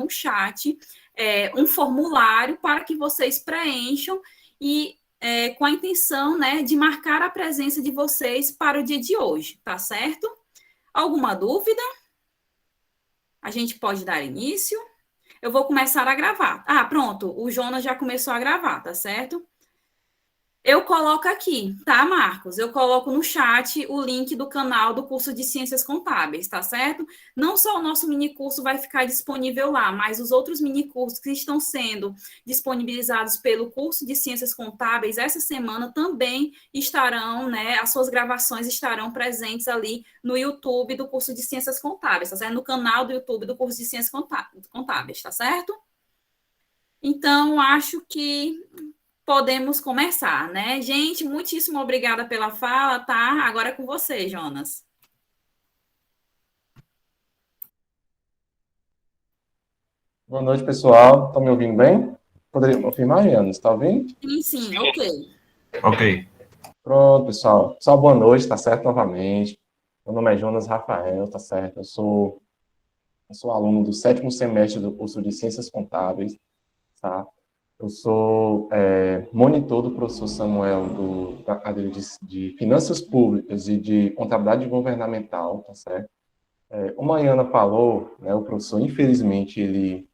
no chat um formulário para que vocês preencham e com a intenção, né, de marcar a presença de vocês para o dia de hoje, tá certo? Alguma dúvida? A gente pode dar início? Eu vou começar a gravar. Ah, pronto, o Jonas já começou a gravar, tá certo? Eu coloco aqui, tá, Marcos? Eu coloco no chat o link do canal do curso de Ciências Contábeis, tá certo? Não só o nosso minicurso vai ficar disponível lá, mas os outros minicursos que estão sendo disponibilizados pelo curso de Ciências Contábeis essa semana também estarão, né? As suas gravações estarão presentes ali no YouTube do curso de Ciências Contábeis, tá certo? No canal do YouTube do curso de Ciências Contábeis, tá certo? Então, acho que podemos começar, né? Gente, muitíssimo obrigada pela fala, tá? Agora é com você, Jonas. Boa noite, pessoal. Estão me ouvindo bem? Poderia confirmar, Jonas? Está ouvindo? Sim, ok. Ok. Pronto, pessoal. Pessoal, boa noite, tá certo? Novamente. Meu nome é Jonas Rafael, tá certo? Eu sou aluno do 7º semestre do curso de Ciências Contábeis, tá? Eu sou monitor do professor Samuel da cadeira de Finanças Públicas e de Contabilidade Governamental, tá certo? Como a Ana falou, né, o professor, infelizmente, ele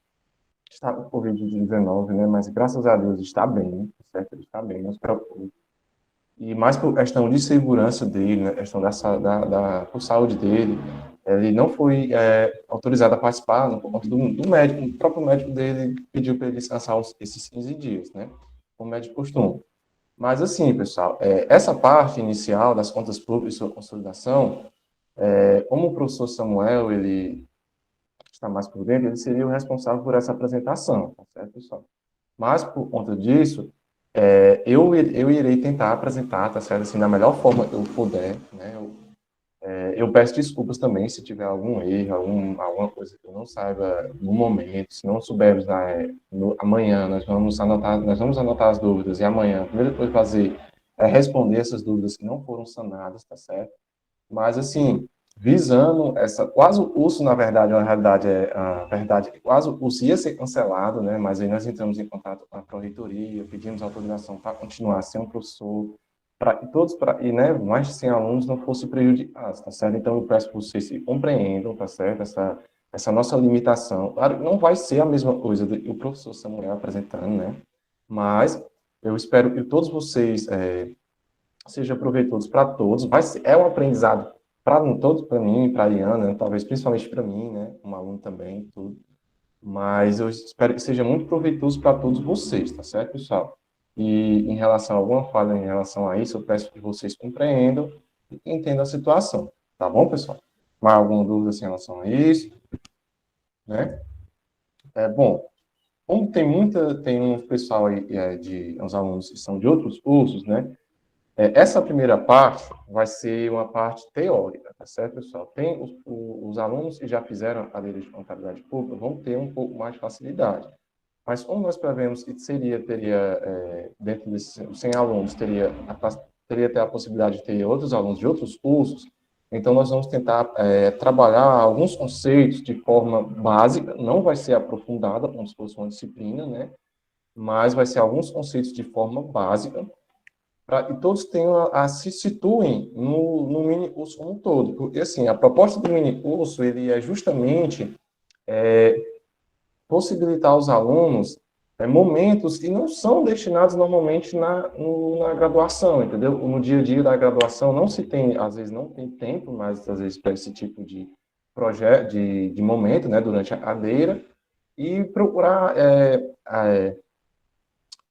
está com Covid-19, né? Mas graças a Deus está bem, certo? Ele está bem, não se preocupe. E mais por questão de segurança dele, né? Questão por saúde dele, ele não foi autorizado a participar, por conta do médico, o próprio médico dele pediu para ele descansar esses 15 dias, né? Como médico costuma. Mas assim, pessoal, essa parte inicial das contas públicas e sua consolidação, como o professor Samuel, ele está mais por dentro, ele seria o responsável por essa apresentação, tá certo, pessoal? Mas, por conta disso, eu irei tentar apresentar, tá certo, assim, da melhor forma que eu puder, né? Eu peço desculpas também se tiver algum erro, alguma coisa que eu não saiba no momento, se não soubermos amanhã, nós vamos anotar as dúvidas, e amanhã, a primeira coisa a fazer é responder essas dúvidas que não foram sanadas, tá certo? Mas, assim, visando quase o curso, na verdade, na realidade, a verdade é que quase o curso ia ser cancelado, né? Mas aí nós entramos em contato com a pró-reitoria, pedimos autorização para continuar sem um professor, para que todos, e né, mais de 100 alunos não fossem prejudicados, tá certo? Então, eu peço que vocês se compreendam, tá certo? Essa nossa limitação. Claro, não vai ser a mesma coisa do professor Samuel apresentando, né? Mas eu espero que todos vocês seja proveitoso para todos. É um aprendizado para todos, para mim, para a Ariana, né? Talvez principalmente para mim, né? Um aluno também, tudo. Mas eu espero que seja muito proveitoso para todos vocês, tá certo, pessoal? E em relação a alguma falha em relação a isso, eu peço que vocês compreendam e entendam a situação. Tá bom, pessoal? Mais alguma dúvida assim, em relação a isso? Né? Bom, como tem um pessoal aí, uns alunos que são de outros cursos, né? Essa primeira parte vai ser uma parte teórica, tá certo, pessoal? Tem os alunos que já fizeram a cadeira de contabilidade pública vão ter um pouco mais de facilidade. Mas como nós prevemos que dentro desses 100 alunos, teria ter a possibilidade de ter outros alunos de outros cursos, então nós vamos tentar trabalhar alguns conceitos de forma básica, não vai ser aprofundada, como se fosse uma disciplina, né? Mas vai ser alguns conceitos de forma básica, para que todos se situem no mini curso como um todo. Porque, assim, a proposta do mini curso, ele é justamente possibilitar aos alunos momentos que não são destinados normalmente na graduação, entendeu? No dia a dia da graduação não se tem, às vezes não tem tempo, mas às vezes para esse tipo de projeto, de momento, né, durante a cadeira, e procurar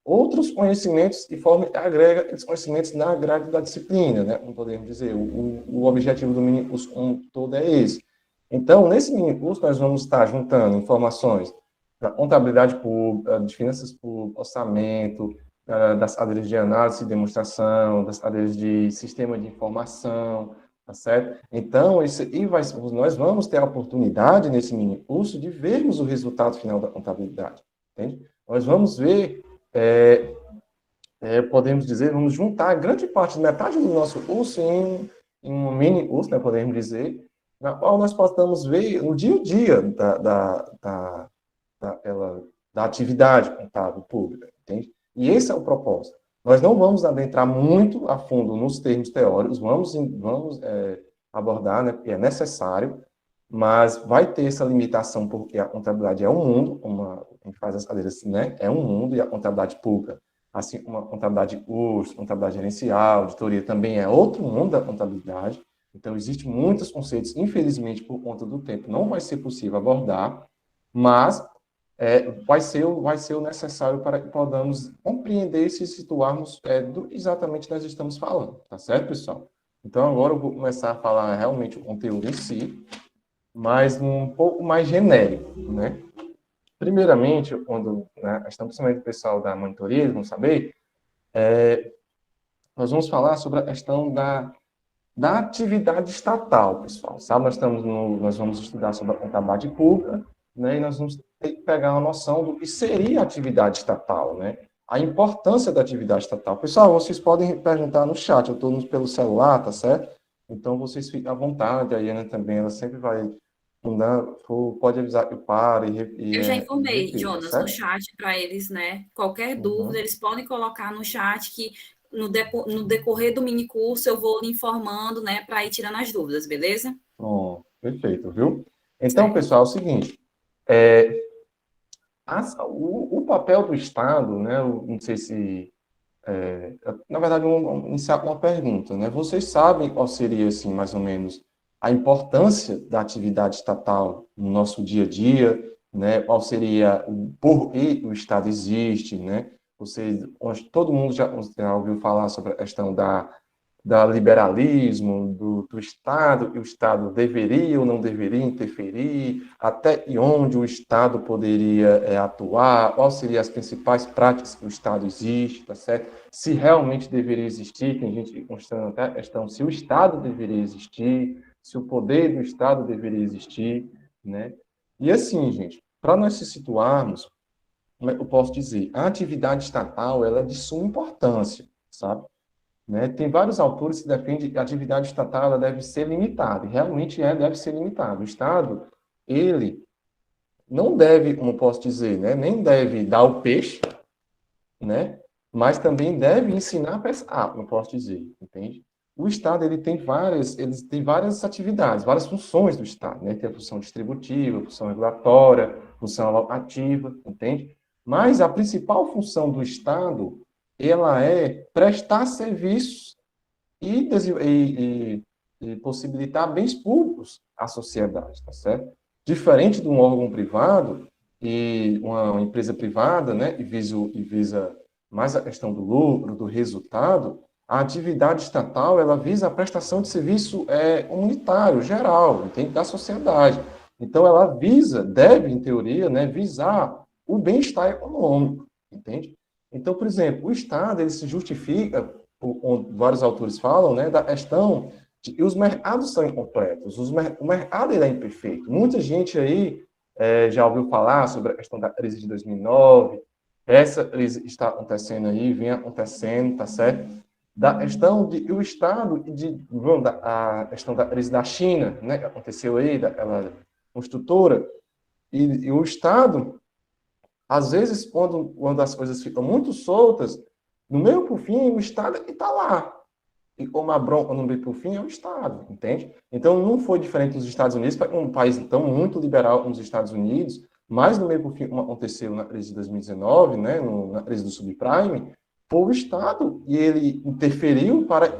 outros conhecimentos de forma que agrega esses conhecimentos na grade da disciplina, né? Como podemos dizer, o objetivo do minicurso como todo é esse. Então, nesse minicurso, nós vamos estar juntando informações da contabilidade pública, de finanças públicas, orçamento, das cadeiras de análise e demonstração, das cadeiras de sistema de informação, tá certo? Então, nós vamos ter a oportunidade, nesse minicurso, de vermos o resultado final da contabilidade, entende? Nós vamos ver podemos dizer, vamos juntar grande parte, metade do nosso curso em um mini curso, né, podemos dizer, na qual nós possamos ver no dia a dia da atividade contábil pública, entende? E esse é o propósito. Nós não vamos adentrar muito a fundo nos termos teóricos, vamos abordar, né, porque é necessário, mas vai ter essa limitação, porque a contabilidade é um mundo, a gente faz as cadeiras assim, né? É um mundo, e a contabilidade pública, assim como a contabilidade de curso, contabilidade gerencial, auditoria, também é outro mundo da contabilidade. Então, existem muitos conceitos, infelizmente, por conta do tempo, não vai ser possível abordar, mas vai ser o necessário para que podamos compreender e se situarmos do exatamente o que nós estamos falando, tá certo, pessoal? Então, agora eu vou começar a falar realmente o conteúdo em si, mas um pouco mais genérico, né? Primeiramente, quando, né, principalmente o pessoal da monitoria vão saber, nós vamos falar sobre a questão da atividade estatal, pessoal. Sabe, nós vamos estudar sobre a contabilidade pública, né, e nós vamos ter que pegar uma noção do que seria a atividade estatal, né? A importância da atividade estatal. Pessoal, vocês podem perguntar no chat, eu estou pelo celular, tá certo? Então, vocês fiquem à vontade, a Iana também, ela sempre vai, pode avisar que eu paro Eu já e informei, repito, tá Jonas, no certo? chat para eles, né? Qualquer dúvida, Uhum. eles podem colocar no chat que no decorrer do mini curso eu vou lhe informando, né, para ir tirando as dúvidas, beleza? Bom, perfeito, viu? Então, Certo. pessoal, é o seguinte, é, o papel do Estado, né, eu não sei se, na verdade, vamos iniciar com uma pergunta, né? Vocês sabem qual seria, assim, mais ou menos, a importância da atividade estatal no nosso dia a dia, né? Qual seria o porquê o Estado existe, né? Todo mundo já ouviu falar sobre a questão da liberalismo, do Estado, que o Estado deveria ou não deveria interferir, até e onde o Estado poderia atuar, quais seriam as principais práticas que o Estado existe, tá certo? Se realmente deveria existir, tem gente mostrando até a questão se o Estado deveria existir, se o poder do Estado deveria existir, né? E assim, gente, para nós se situarmos, eu posso dizer, a atividade estatal ela é de suma importância, sabe? Né? Tem vários autores que defendem que a atividade estatal ela deve ser limitada, e realmente deve ser limitada. O Estado, ele não deve, como posso dizer, né? Nem deve dar o peixe, né? Mas também deve ensinar a pescar, como posso dizer, entende? O Estado ele tem várias atividades, várias funções do Estado, né? Tem a função distributiva, a função regulatória, a função alocativa, entende? Mas a principal função do Estado, ela é prestar serviços e possibilitar bens públicos à sociedade, tá certo? Diferente de um órgão privado e uma empresa privada, né, e visa mais a questão do lucro, do resultado, a atividade estatal, ela visa a prestação de serviço comunitário, geral, entende? Da sociedade. Então, ela deve, em teoria, né, visar o bem-estar econômico, entende? Então, por exemplo, o Estado, ele se justifica vários autores falam, né, da questão de que os mercados são incompletos, o mercado ele é imperfeito. Muita gente aí já ouviu falar sobre a questão da crise de 2009, essa crise está acontecendo aí, vem acontecendo, tá certo? Da questão de o Estado, a questão da crise da China, né, que aconteceu aí, daquela construtora, e o Estado, às vezes, quando as coisas ficam muito soltas, no meio para o fim, o Estado está lá. E como a bronca no meio para o fim é o Estado, entende? Então, não foi diferente dos Estados Unidos, um país tão muito liberal como os Estados Unidos, mas no meio para o fim, como aconteceu na crise de 2019, né, na crise do subprime, foi o Estado e ele interferiu para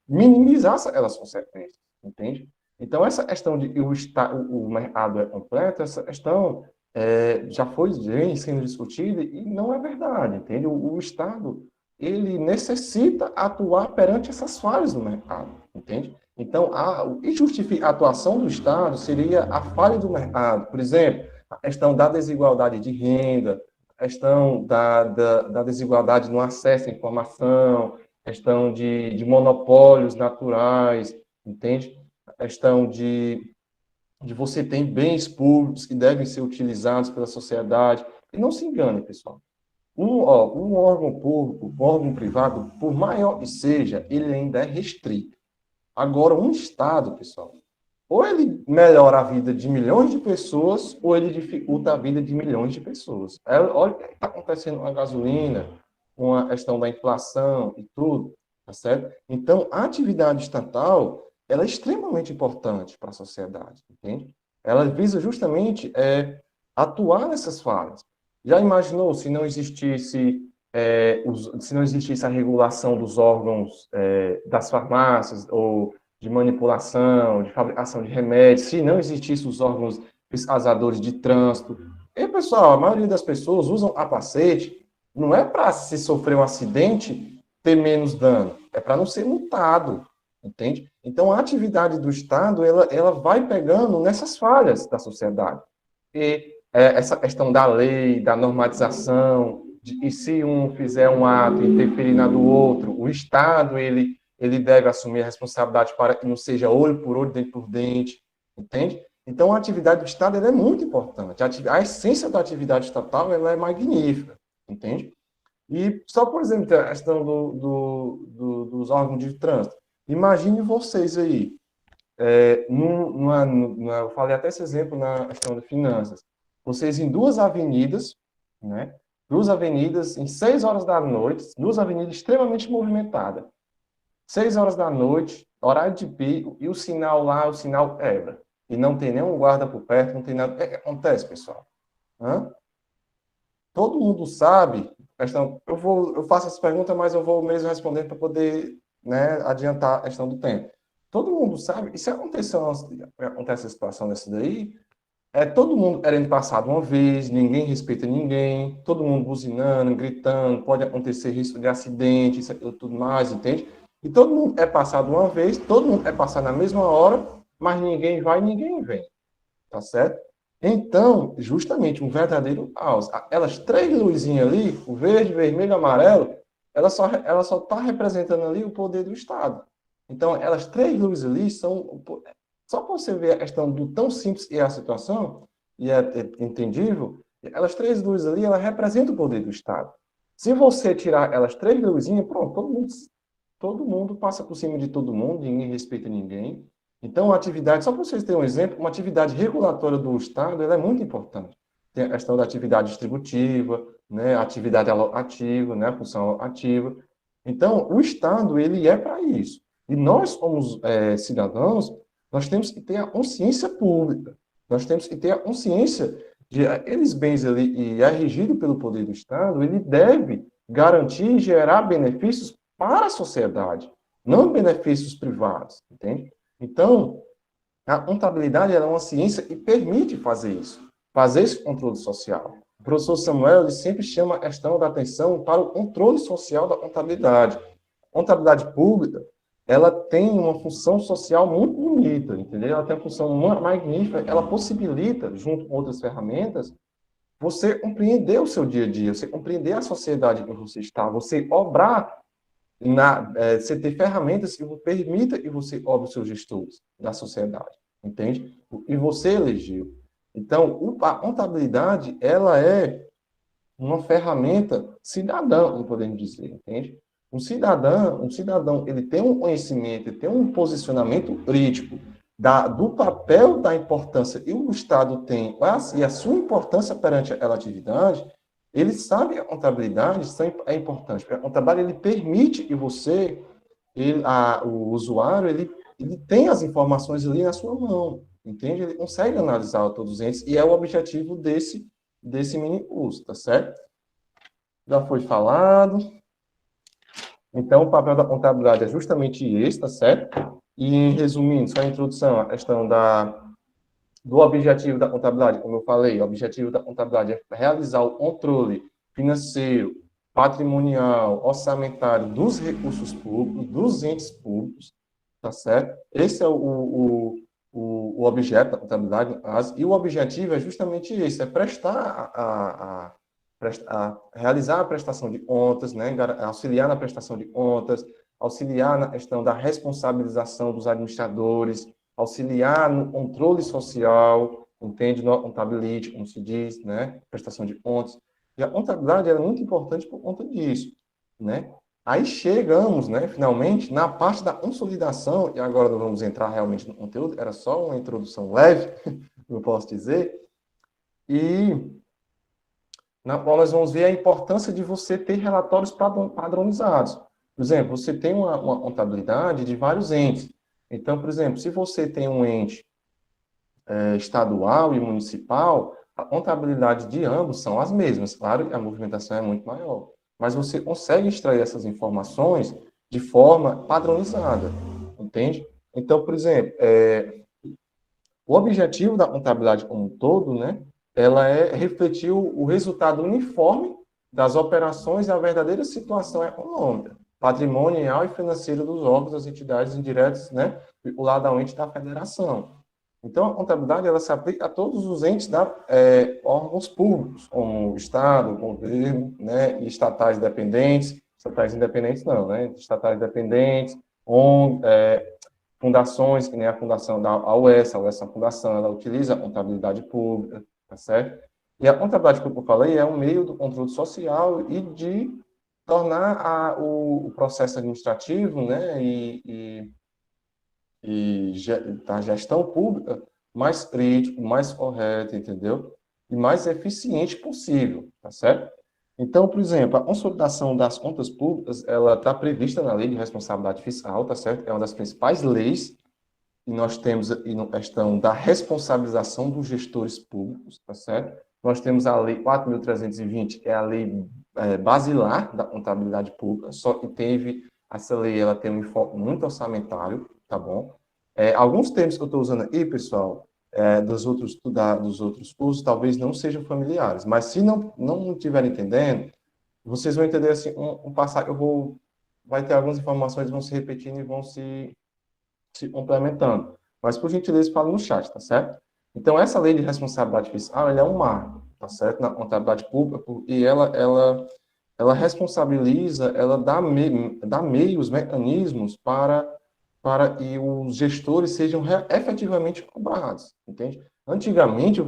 minimizar aquelas consequências, entende? Então, essa questão de que o mercado é completo, essa questão já vem sendo discutida e não é verdade, entende? O Estado ele necessita atuar perante essas falhas no mercado, entende? Então, o que justifica a atuação do Estado seria a falha do mercado. Por exemplo, a questão da desigualdade de renda, a questão da desigualdade no acesso à informação, a questão de monopólios naturais, entende? A questão de você ter bens públicos que devem ser utilizados pela sociedade. E não se engane, pessoal. Um órgão público, um órgão privado, por maior que seja, ele ainda é restrito. Agora, um Estado, pessoal, ou ele melhora a vida de milhões de pessoas, ou ele dificulta a vida de milhões de pessoas. Olha o que está acontecendo com a gasolina, com a questão da inflação e tudo, tá certo? Então, a atividade estatal, ela é extremamente importante para a sociedade, entende? Ela visa justamente atuar nessas falhas. Já imaginou se não existisse se não existisse a regulação dos órgãos das farmácias ou de manipulação, de fabricação de remédios, se não existissem os órgãos fiscalizadores de trânsito? E, pessoal, a maioria das pessoas usam capacete, não é para se sofrer um acidente ter menos dano, é para não ser multado, entende? Então, a atividade do Estado, ela vai pegando nessas falhas da sociedade. E essa questão da lei, da normatização, e se um fizer um ato interferir na do outro, o Estado, ele deve assumir a responsabilidade para que não seja olho por olho, dente por dente, entende? Então, a atividade do Estado ela é muito importante. A essência da atividade estatal ela é magnífica, entende? E só, por exemplo, a questão dos órgãos de trânsito. Imagine vocês aí, eu falei até esse exemplo na questão de finanças. Vocês em duas avenidas, né? Duas avenidas em 6 horas da noite, duas avenidas extremamente movimentadas. 6 horas da noite, horário de pico, e o sinal lá, o sinal quebra. E não tem nenhum guarda por perto, não tem nada. O que acontece, pessoal? Hã? Todo mundo sabe, eu faço essa pergunta, mas eu vou mesmo respondendo para poder, né, adiantar a questão do tempo. Todo mundo sabe, e se acontece a situação dessa daí, todo mundo querendo passar de uma vez, ninguém respeita ninguém, todo mundo buzinando, gritando, pode acontecer risco de acidente, isso, aquilo, tudo mais, entende? E todo mundo é passar de uma vez, todo mundo é passar na mesma hora, mas ninguém vai, ninguém vem, tá certo? Então, justamente, um verdadeiro caos. Aquelas três luzinhas ali, o verde, vermelho e amarelo, ela só está representando ali o poder do Estado. Então, elas três luzes ali são... Só para você ver a questão do tão simples que é a situação, e é entendível, elas três luzes ali, ela representa o poder do Estado. Se você tirar elas três luzinhas, pronto, todo mundo passa por cima de todo mundo, ninguém respeita ninguém. Então, a atividade, só para vocês terem um exemplo, uma atividade regulatória do Estado, ela é muito importante. Tem a questão da atividade distributiva, né, a atividade alocativa, né, a função ativa. Então, o Estado, ele é para isso. E nós, como cidadãos, nós temos que ter a consciência pública. Nós temos que ter a consciência de aqueles bens ali, e é regido pelo poder do Estado, ele deve garantir e gerar benefícios para a sociedade, não benefícios privados, entende? Então, a contabilidade é uma ciência que permite fazer esse controle social. O professor Samuel ele sempre chama a questão da atenção para o controle social da contabilidade. A contabilidade pública, ela tem uma função social muito bonita, entendeu? Ela tem uma função magnífica, ela possibilita, junto com outras ferramentas, você compreender o seu dia a dia, você compreender a sociedade em que você está, você obrar você ter ferramentas que permita que você obre os seus gestores da sociedade, entende? E você elegeu. Então, a contabilidade, ela é uma ferramenta cidadã, como podemos dizer, entende? Um cidadão, ele tem um conhecimento, ele tem um posicionamento crítico do papel, da importância que o Estado tem e a sua importância perante a atividade, ele sabe que a contabilidade é importante, porque a contabilidade ele permite que o usuário, ele tem as informações ali na sua mão, entende? Ele consegue analisar todos os entes, e é o objetivo desse mini curso, tá certo? Já foi falado. Então, o papel da contabilidade é justamente esse, tá certo? E, resumindo, só a introdução, a questão do objetivo da contabilidade, como eu falei, o objetivo da contabilidade é realizar o controle financeiro, patrimonial, orçamentário dos recursos públicos, dos entes públicos, tá certo? Esse é o objeto da contabilidade, e o objetivo é justamente esse, é realizar a prestação de contas, né? Auxiliar na prestação de contas, auxiliar na questão da responsabilização dos administradores, auxiliar no controle social, entende? No accountability, como se diz, né? Prestação de contas. E a contabilidade é muito importante por conta disso, né? Aí chegamos, né, finalmente, na parte da consolidação, e agora nós vamos entrar realmente no conteúdo, era só uma introdução leve, eu posso dizer, e na qual nós vamos ver a importância de você ter relatórios padronizados. Por exemplo, você tem uma contabilidade de vários entes. Então, por exemplo, se você tem um ente estadual e municipal, a contabilidade de ambos são as mesmas. Claro que a movimentação é muito maior, mas você consegue extrair essas informações de forma padronizada, entende? Então, por exemplo, o objetivo da contabilidade como um todo, né, ela é refletir o resultado uniforme das operações e a verdadeira situação econômica, patrimonial e financeira dos órgãos, das entidades indiretas, né, vinculadamente da federação. Então, a contabilidade ela se aplica a todos os entes órgãos públicos, como o Estado, o governo, né, e estatais independentes não, né, estatais dependentes, fundações, que nem a fundação da AUS, a UES é uma fundação, ela utiliza a contabilidade pública, tá certo? E a contabilidade pública, como eu falei, é um meio do controle social e de tornar o processo administrativo, né, da gestão pública mais crítico, mais correto, entendeu? E mais eficiente possível, tá certo? Então, por exemplo, a consolidação das contas públicas, ela está prevista na Lei de Responsabilidade Fiscal, tá certo? É uma das principais leis e nós temos a questão da responsabilização dos gestores públicos, tá certo? Nós temos a Lei 4.320, que é a lei basilar da contabilidade pública, só que essa lei ela tem um enfoque muito orçamentário, tá bom? Alguns termos que eu estou usando aqui, pessoal, dos outros cursos, talvez não sejam familiares, mas se não estiverem entendendo, vocês vão entender assim, passar, vai ter algumas informações que vão se repetindo e vão se complementando. Mas, por gentileza, fala no chat, tá certo? Então, essa lei de responsabilidade fiscal, ela é um marco, tá certo? Na contabilidade pública, e ela responsabiliza, ela dá meios, mecanismos para que os gestores sejam efetivamente cobrados, entende? Antigamente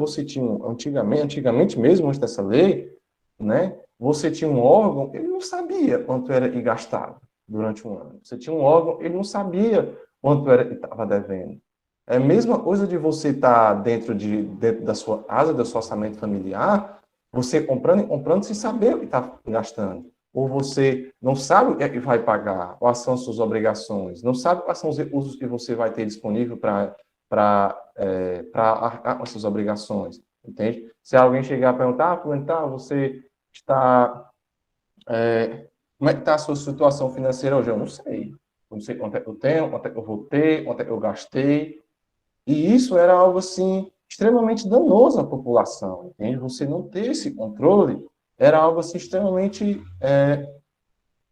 mesmo, antes dessa lei, né, você tinha um órgão, ele não sabia quanto era que gastava durante um ano. Você tinha um órgão, ele não sabia quanto era que estava devendo. É a mesma coisa de você estar dentro da sua casa, do seu orçamento familiar, você comprando e comprando sem saber o que está gastando. Ou você não sabe o que é que vai pagar, quais são as suas obrigações, não sabe quais são os recursos que você vai ter disponível para arcar com essas obrigações, entende? Se alguém chegar a perguntar, você está... como é que está a sua situação financeira hoje? Eu não sei. Eu não sei quanto é que eu tenho, quanto é que eu vou ter, quanto é que eu gastei. E isso era algo, assim, extremamente danoso à população, entende? Você não ter esse controle era algo, assim, extremamente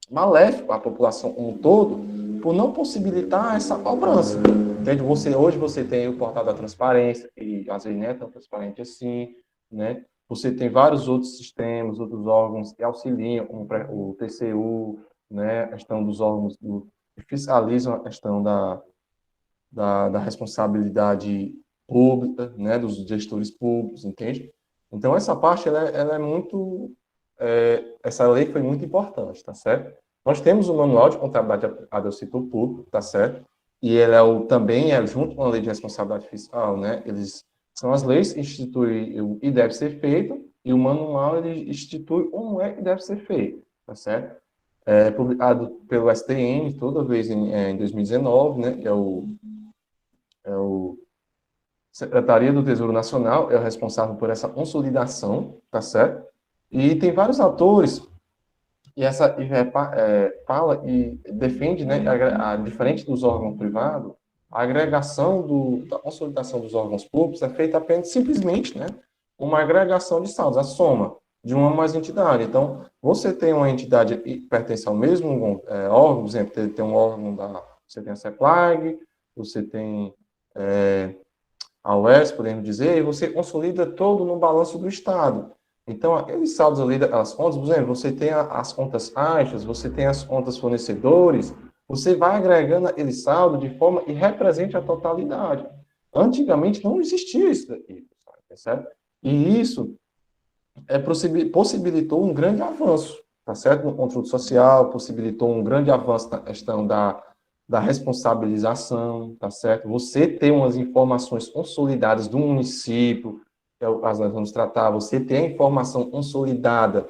maléfico à população como um todo, por não possibilitar essa cobrança. Entende? Hoje você tem o portal da transparência, e às vezes não é tão transparente assim, né? Você tem vários outros sistemas, outros órgãos que auxiliam, como o TCU, né? A questão dos órgãos que fiscalizam a questão da responsabilidade pública, né? Dos gestores públicos, entende? Então, essa parte, ela é muito... essa lei foi muito importante, tá certo? Nós temos o Manual de Contabilidade Aplicada ao Setor Público, tá certo? E ele também junto com a Lei de Responsabilidade Fiscal, né? Eles são as leis que instituem o que deve ser feito e o manual ele institui como é que deve ser feito, tá certo? Publicado pelo STN toda vez em 2019, né? Que é o Secretaria do Tesouro Nacional, é o responsável por essa consolidação, tá certo? E tem vários autores e fala e defende, né, diferente dos órgãos privados, a agregação da consolidação dos órgãos públicos é feita apenas simplesmente, né, uma agregação de saldos, a soma de uma mais entidade. Então, você tem uma entidade que pertence ao mesmo órgão, por exemplo, tem um órgão você tem a CEPLAG, você tem a UES, podemos dizer, e você consolida todo no balanço do Estado. Então, aqueles saldos ali, as contas, por exemplo, você tem as contas caixas, você tem as contas fornecedores, você vai agregando aquele saldo de forma que represente a totalidade. Antigamente não existia isso daqui, certo? E isso possibilitou um grande avanço, tá certo? No controle social, possibilitou um grande avanço na questão da responsabilização, tá certo? Você ter umas informações consolidadas do município, que é o caso que nós vamos tratar, você ter a informação consolidada,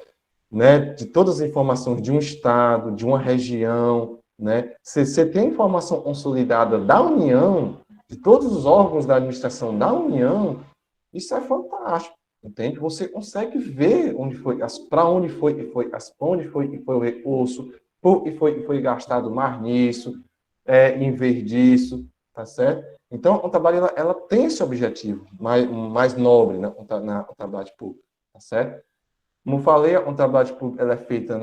né, de todas as informações de um estado, de uma região, né? Você tem a informação consolidada da União, de todos os órgãos da administração da União, isso é fantástico, entende? Você consegue ver onde foi, para onde foi, onde foi o recurso, por que foi gastado mais nisso, em vez disso, tá certo? Então, a contabilidade ela tem esse objetivo mais nobre, né, na contabilidade pública, tá certo? Como falei, a contabilidade pública ela é feita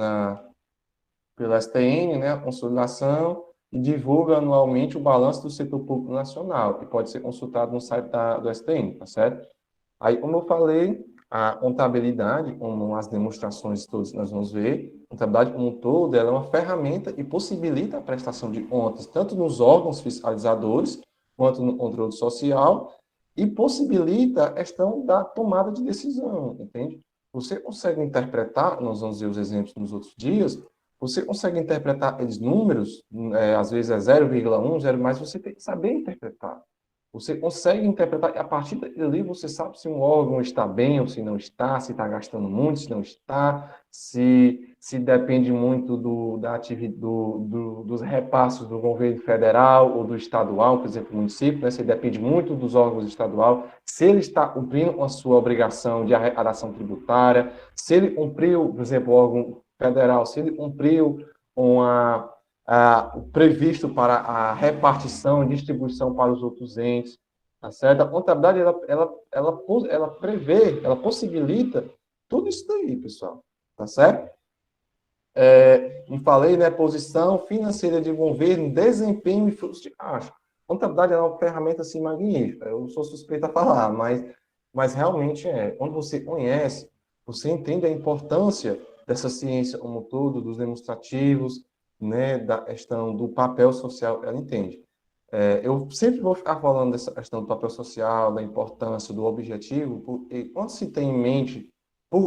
pela STN, né, a consolidação, e divulga anualmente o balanço do setor público nacional, que pode ser consultado no site do STN, tá certo? Aí, como eu falei, a contabilidade, como as demonstrações todas que nós vamos ver, a contabilidade como um todo, ela é uma ferramenta e possibilita a prestação de contas, tanto nos órgãos fiscalizadores, quanto no controle social, e possibilita a questão da tomada de decisão, entende? Você consegue interpretar, nós vamos ver os exemplos nos outros dias, você consegue interpretar aqueles números, às vezes é 0,1, 0, mas você tem que saber interpretar. Você consegue interpretar, e a partir dali você sabe se um órgão está bem ou se não está, se está gastando muito, se não está, se depende muito dos repasses do governo federal ou do estadual, por exemplo, o município, né? Se depende muito dos órgãos estadual, se ele está cumprindo com a sua obrigação de arrecadação tributária, se ele cumpriu, por exemplo, o órgão federal, se ele cumpriu com previsto para a repartição e distribuição para os outros entes, tá certo? A contabilidade, ela prevê, ela possibilita tudo isso daí, pessoal, tá certo? Como falei, né, posição financeira de governo, desempenho e fluxo de caixa. A contabilidade é uma ferramenta, assim, magnífica, eu sou suspeito a falar, mas realmente é. Quando você conhece, você entende a importância dessa ciência como um todo, dos demonstrativos, né, da questão do papel social, ela entende. Eu sempre vou ficar falando dessa questão do papel social, da importância, do objetivo, porque quando se tem em mente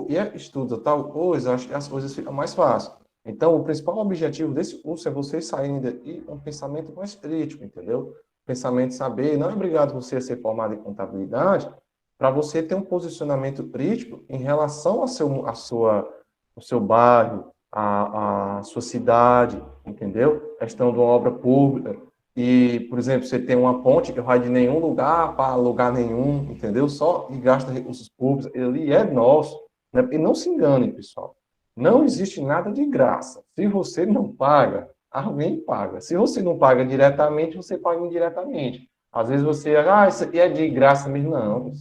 e estuda tal coisa, acho que as coisas ficam mais fáceis. Então, o principal objetivo desse curso é vocês saírem daqui com um pensamento mais crítico, entendeu? Pensamento de saber, não é obrigado você a ser formado em contabilidade, para você ter um posicionamento crítico em relação ao seu bairro, à sua cidade, entendeu? Questão de uma obra pública. E, por exemplo, você tem uma ponte que vai de nenhum lugar para lugar nenhum, entendeu? Só e gasta recursos públicos, ele é nosso, né? E não se enganem, pessoal. Não existe nada de graça. Se você não paga, alguém paga. Se você não paga diretamente, você paga indiretamente. Às vezes você, isso aqui é de graça mesmo. Não,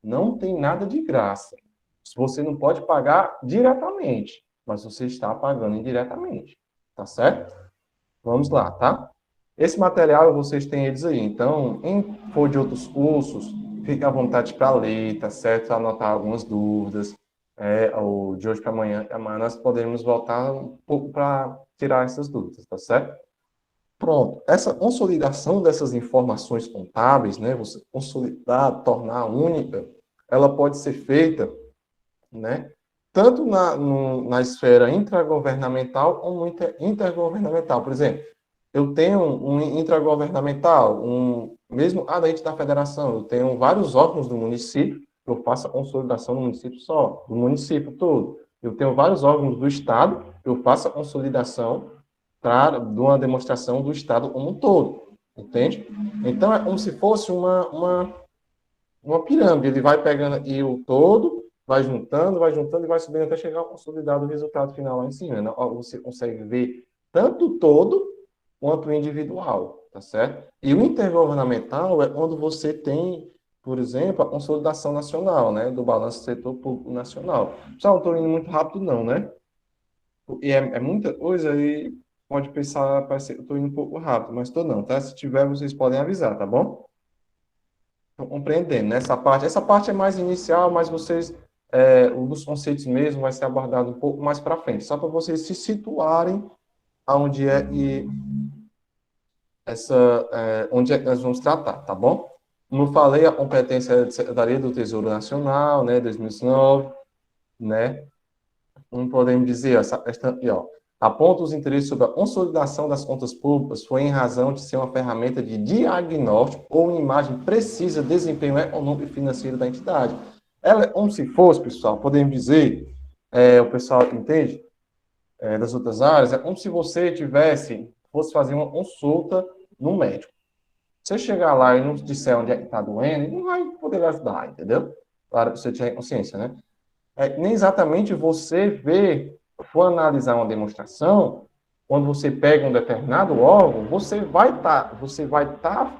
não tem nada de graça. Você não pode pagar diretamente, mas você está pagando indiretamente. Tá certo? Vamos lá, tá? Esse material vocês têm eles aí. Então, em for de outros cursos, fique à vontade para ler, tá certo? Anotar algumas dúvidas. Ou de hoje para amanhã nós podemos voltar um pouco para tirar essas dúvidas, tá certo? Pronto. Essa consolidação dessas informações contábeis, né? Você consolidar, tornar única, ela pode ser feita, né? Tanto na esfera intragovernamental como intergovernamental. Por exemplo, eu tenho um intragovernamental, mesmo dentro da federação, eu tenho vários órgãos do município, eu faço a consolidação do município só, do município todo. Eu tenho vários órgãos do Estado, eu faço a consolidação de uma demonstração do Estado como um todo, entende? Então, é como se fosse uma pirâmide, ele vai pegando aqui o todo, vai juntando e vai subindo até chegar ao consolidado, o resultado final lá em cima. Né? Você consegue ver tanto o todo quanto o individual, tá certo? E o intergovernamental é quando você tem, por exemplo, a consolidação nacional, né, do balanço do setor público nacional. Pessoal, não estou indo muito rápido não, né? E é muita coisa e pode pensar, parece que eu estou indo um pouco rápido, mas estou não, tá? Se tiver, vocês podem avisar, tá bom? Estão compreendendo, né? Essa parte é mais inicial, mas vocês, um dos conceitos mesmo vai ser abordado um pouco mais para frente, só para vocês se situarem aonde é que onde é que nós vamos tratar, tá bom? Como eu falei, a competência é da Secretaria do Tesouro Nacional, né, 2019, né? Não podemos dizer, esta, aqui, ó, aponta os interesses sobre a consolidação das contas públicas foi em razão de ser uma ferramenta de diagnóstico ou uma imagem precisa do desempenho econômico e financeiro da entidade. Ela é como se fosse, pessoal, podemos dizer, o pessoal entende, das outras áreas, é como se você fosse fazer uma consulta no médico. Se você chegar lá e não te disser onde é que está doendo, ele não vai poder ajudar, entendeu? Claro, você tiver consciência, né? Nem exatamente for analisar uma demonstração, quando você pega um determinado órgão,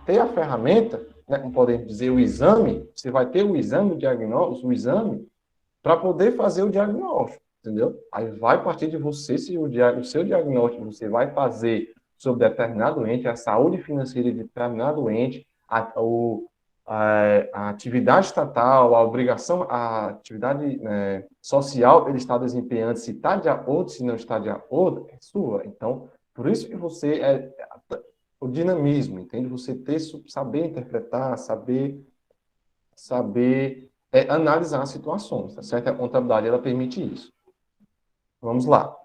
ter a ferramenta, né, como podemos dizer, o exame, você vai ter o exame, o diagnóstico, o exame, para poder fazer o diagnóstico, entendeu? Aí vai partir de você, se o seu diagnóstico você vai fazer sobre determinado ente, a saúde financeira de determinado ente, a atividade estatal, a obrigação, a atividade social ele está desempenhando, se está de acordo, se não está de acordo, é sua. Então, por isso que o dinamismo, entende? Você saber interpretar, saber analisar as situações, tá certo? A contabilidade, ela permite isso. Vamos lá,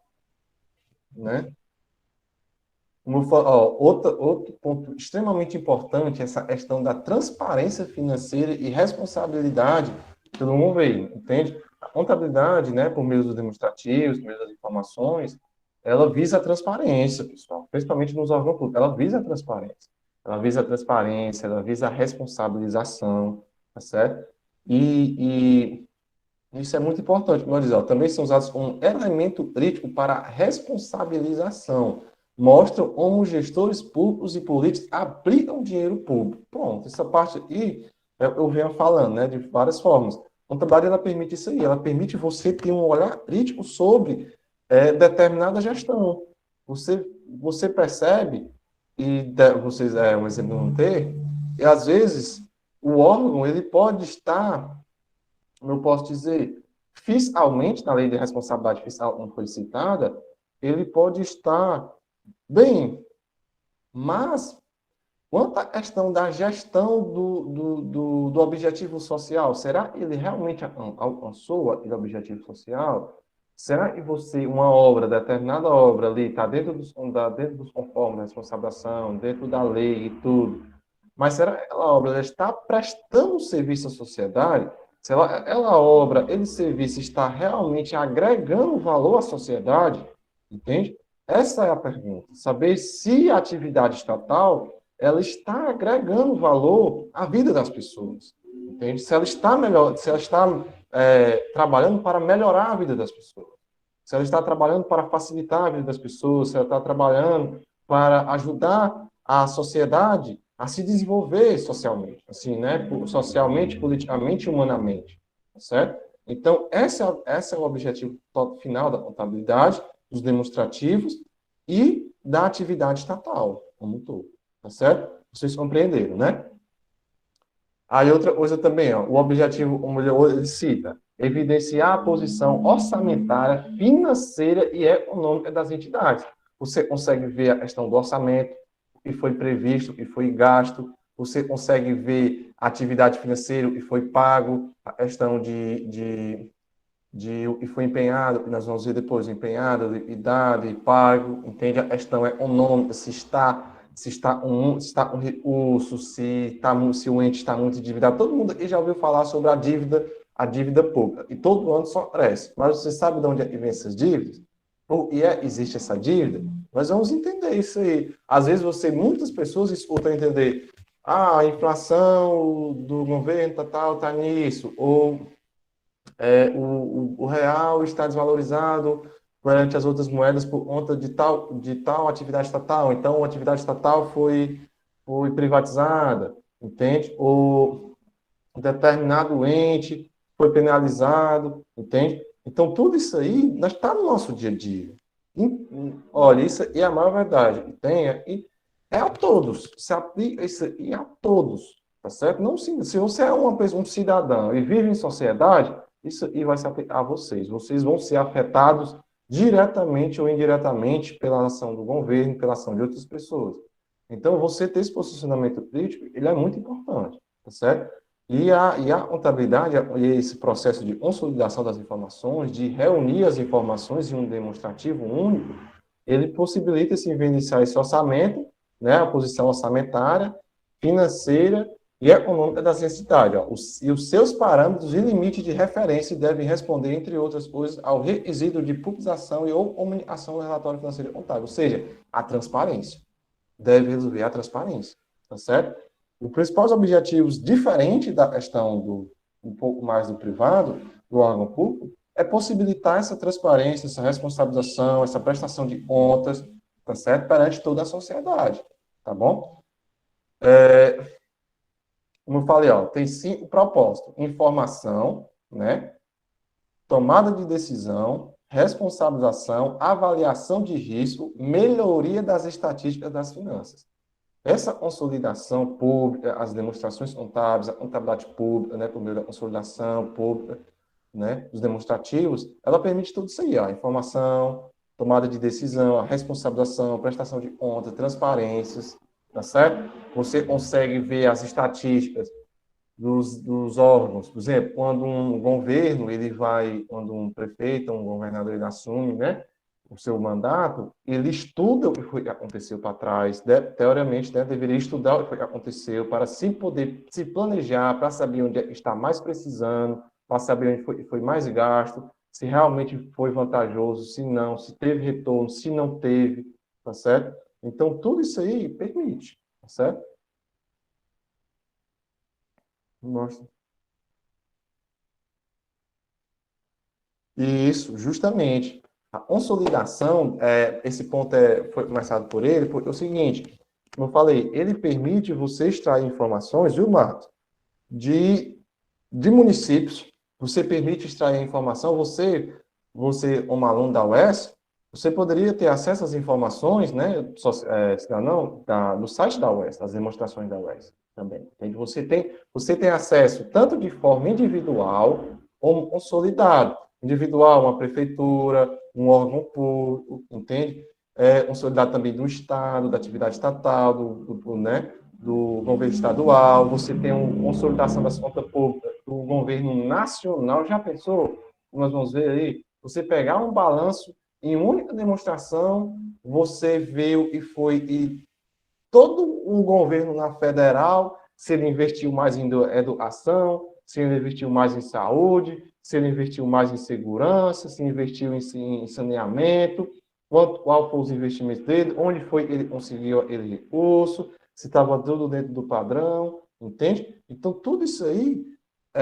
né? Outro ponto extremamente importante é essa questão da transparência financeira e responsabilidade pelo governo, entende? A contabilidade, né, por meio dos demonstrativos, por meio das informações, ela visa a transparência, pessoal, principalmente nos órgãos públicos, ela visa a transparência. Ela visa a transparência, ela visa a responsabilização, tá certo? E isso é muito importante, como eu disse, também são usados como elemento crítico para a responsabilização. Mostram como gestores públicos e políticos aplicam dinheiro público. Pronto, essa parte aí eu venho falando, né, de várias formas. A contabilidade, ela permite isso aí, ela permite você ter um olhar crítico sobre determinada gestão. Você percebe, vocês, um exemplo não ter, e às vezes o órgão, ele pode estar, como eu posso dizer, fiscalmente, na lei de responsabilidade fiscal, como foi citada, ele pode estar bem, mas quanto à questão da gestão do objetivo social, será que ele realmente alcançou aquele objetivo social? Será que uma obra, determinada obra ali, está dentro dos conformes da responsabilização, dentro da lei e tudo, mas será que aquela obra ela está prestando serviço à sociedade? Se aquela obra, aquele serviço está realmente agregando valor à sociedade? Entende? Essa é a pergunta. Saber se a atividade estatal ela está agregando valor à vida das pessoas. Entende? Se ela está trabalhando para melhorar a vida das pessoas. Se ela está trabalhando para facilitar a vida das pessoas, se ela está trabalhando para ajudar a sociedade a se desenvolver socialmente, assim, né? Socialmente, politicamente e humanamente, tá certo? Então, esse é o objetivo final da contabilidade, dos demonstrativos e da atividade estatal, como um todo, tá certo? Vocês compreenderam, né? Aí outra coisa também, ó, o objetivo, como ele cita, evidenciar a posição orçamentária, financeira e econômica das entidades. Você consegue ver a questão do orçamento, o que foi previsto, o que foi gasto, você consegue ver a atividade financeira, o que foi pago, a questão de o que foi empenhado, que nós vamos ver depois, empenhado, liquidado e pago, entende? A questão econômica, se está com recurso, se o ente está muito endividado. Todo mundo aqui já ouviu falar sobre a dívida pública, e todo ano só cresce. Mas você sabe de onde é que vem essas dívidas? Existe essa dívida? Nós vamos entender isso aí. Às vezes muitas pessoas escutam entender, a inflação do governo tal, tá nisso, ou o real está desvalorizado perante as outras moedas por conta de tal atividade estatal. Então, a atividade estatal foi privatizada, entende? Ou um determinado ente foi penalizado, entende? Então, tudo isso aí está no nosso dia a dia. Olha, isso é a maior verdade. É a todos. Se aplica isso aí a todos, tá certo? Não, se você é um cidadão e vive em sociedade, isso aí vai se aplicar a vocês. Vocês vão ser afetados diretamente ou indiretamente pela ação do governo, pela ação de outras pessoas. Então, você ter esse posicionamento crítico, ele é muito importante, tá certo? E a contabilidade, e esse processo de consolidação das informações, de reunir as informações em um demonstrativo único, ele possibilita se iniciar esse orçamento, né, a posição orçamentária, financeira e econômica das entidades. Ó. E os seus parâmetros e limites de referência devem responder, entre outras coisas, ao requisito de publicação e ou comunicação do relatório financeiro e contábil, ou seja, a transparência. Deve resolver a transparência, tá certo? Os principais objetivos, diferente da questão do um pouco mais do privado, do órgão público, é possibilitar essa transparência, essa responsabilização, essa prestação de contas, tá certo? Perante toda a sociedade, tá bom? Como eu falei, ó, tem 5 propósitos: informação, né? Tomada de decisão, responsabilização, avaliação de risco, melhoria das estatísticas das finanças. Essa consolidação pública, as demonstrações contábeis, a contabilidade pública, né, por meio da consolidação pública, né, os demonstrativos, ela permite tudo isso aí, ó, informação, tomada de decisão, a responsabilização, prestação de contas, transparências, tá certo? Você consegue ver as estatísticas dos órgãos, por exemplo, quando um governo, quando um prefeito, um governador, ele assume, né, o seu mandato, ele estuda o que foi que aconteceu para trás, teoricamente, né, deveria estudar o que foi que aconteceu para se poder se planejar, para saber onde está mais precisando, para saber onde foi mais gasto, se realmente foi vantajoso, se não, se teve retorno, se não teve, tá certo? Então, tudo isso aí permite, tá certo? Mostra. Isso, justamente. A consolidação, esse ponto foi começado por ele, porque é o seguinte, como eu falei, ele permite você extrair informações, viu, Marcos, de municípios. Você permite extrair informação, como aluno da UES, você poderia ter acesso às informações, né, no site da UES, das demonstrações da UES também. Entende? Você tem acesso tanto de forma individual como consolidado. Individual, uma prefeitura, um órgão público, entende? Consolidado também do Estado, da atividade estatal, né, do governo estadual, você tem uma consolidação das contas públicas do governo nacional. Já pensou? Nós vamos ver aí, você pegar um balanço em única demonstração, você vê o que foi e todo um governo na federal, se ele investiu mais em educação, se ele investiu mais em saúde, se ele investiu mais em segurança, se investiu em saneamento, qual foram os investimentos dele, onde foi que ele conseguiu aquele recurso, se estava tudo dentro do padrão, entende? Então, tudo isso aí,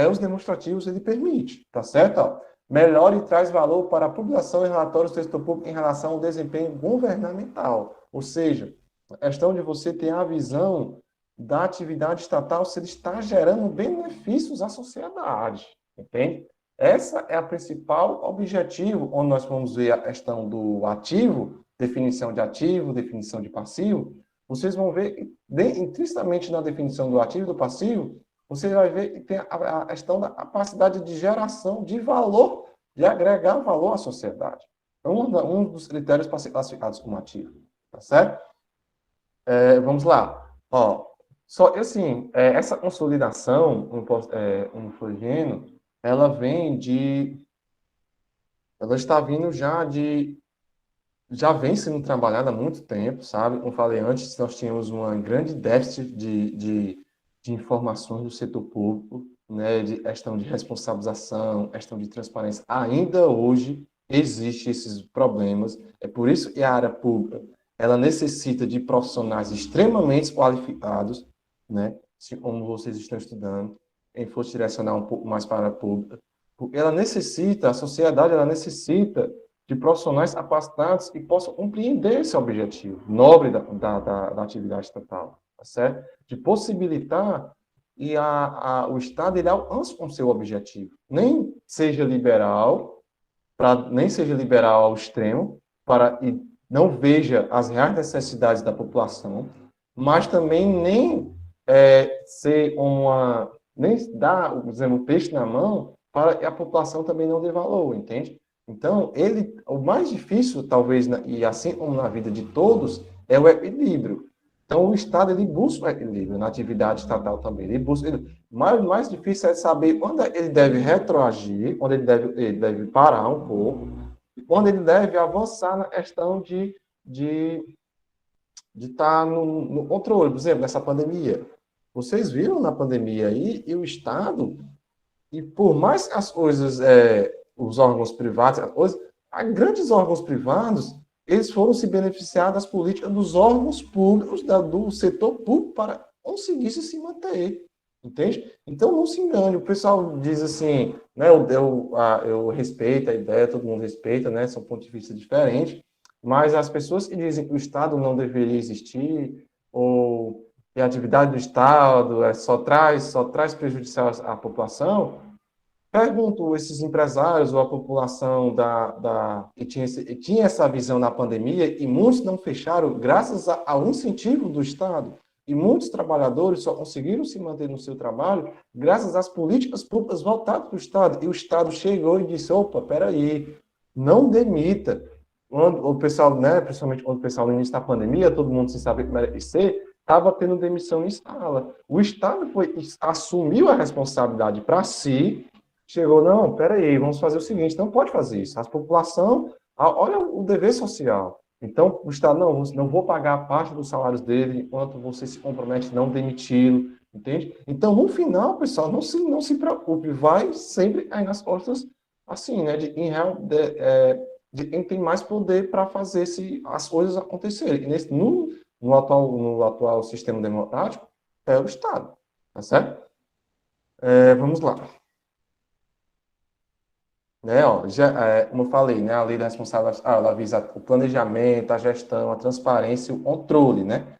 os demonstrativos, ele permite, tá certo? Ó, melhora e traz valor para a publicação e relatórios do setor público em relação ao desempenho governamental. Ou seja, a questão de você ter a visão da atividade estatal, se ele está gerando benefícios à sociedade, entende? Essa é a principal objetivo, onde nós vamos ver a questão do ativo, definição de passivo. Vocês vão ver que, intrinsecamente na definição do ativo e do passivo, você vai ver que tem a questão da capacidade de geração de valor, de agregar valor à sociedade. É um dos critérios para ser classificados como ativo, tá certo? Vamos lá. Ó, só assim, essa consolidação infogênio, ela está vindo já vem sendo trabalhada há muito tempo, sabe? Como falei antes, nós tínhamos uma grande déficit de informações do setor público, né? De questão de responsabilização, questão de transparência. Ainda hoje existem esses problemas. É por isso que a área pública ela necessita de profissionais extremamente qualificados, né? Como vocês estão estudando, quem for direcionar um pouco mais para a pública, porque a sociedade, ela necessita de profissionais capacitados que possam compreender esse objetivo nobre da atividade estatal, tá certo? De possibilitar e o Estado ele alcance com seu objetivo. Nem seja liberal ao extremo, e não veja as reais necessidades da população, mas também nem nem dar, por exemplo, o peixe na mão para que a população também não dê valor, entende? Então, o mais difícil, talvez, e assim como na vida de todos, é o equilíbrio. Então, o Estado, ele busca o equilíbrio na atividade estatal também. Mais difícil é saber onde ele deve retroagir, onde ele deve parar um pouco, e onde ele deve avançar na questão de estar no controle. Por exemplo, nessa pandemia. Vocês viram na pandemia aí, e o Estado, e por mais que as coisas, os órgãos privados, grandes órgãos privados, eles foram se beneficiar das políticas dos órgãos públicos, do setor público, para conseguir se manter. Entende? Então, não se engane. O pessoal diz assim, né, eu respeito a ideia, todo mundo respeita, né, são pontos de vista diferentes, mas as pessoas que dizem que o Estado não deveria existir, ou que a atividade do Estado só traz prejudicial à população, pergunto esses empresários ou a população que tinha essa visão na pandemia, e muitos não fecharam graças ao incentivo do Estado, e muitos trabalhadores só conseguiram se manter no seu trabalho graças às políticas públicas voltadas para o Estado. E o Estado chegou e disse, opa, peraí, não demita. Quando o pessoal, né, principalmente quando o pessoal no início da pandemia, todo mundo sem saber como era ser, estava tendo demissão em escala. O Estado assumiu a responsabilidade para si, chegou, não, peraí, vamos fazer o seguinte, não pode fazer isso. A população, olha o dever social. Então, o Estado, não vou pagar a parte dos salários dele enquanto você se compromete a não demiti-lo, entende? Então, no final, pessoal, não se preocupe, vai sempre aí nas costas, assim, né, de quem tem mais poder para fazer as coisas acontecerem. E no atual sistema democrático, é o Estado, tá certo? Vamos lá. Né, ó, como eu falei, né, a lei da responsabilidade, ela visa o planejamento, a gestão, a transparência e o controle, né?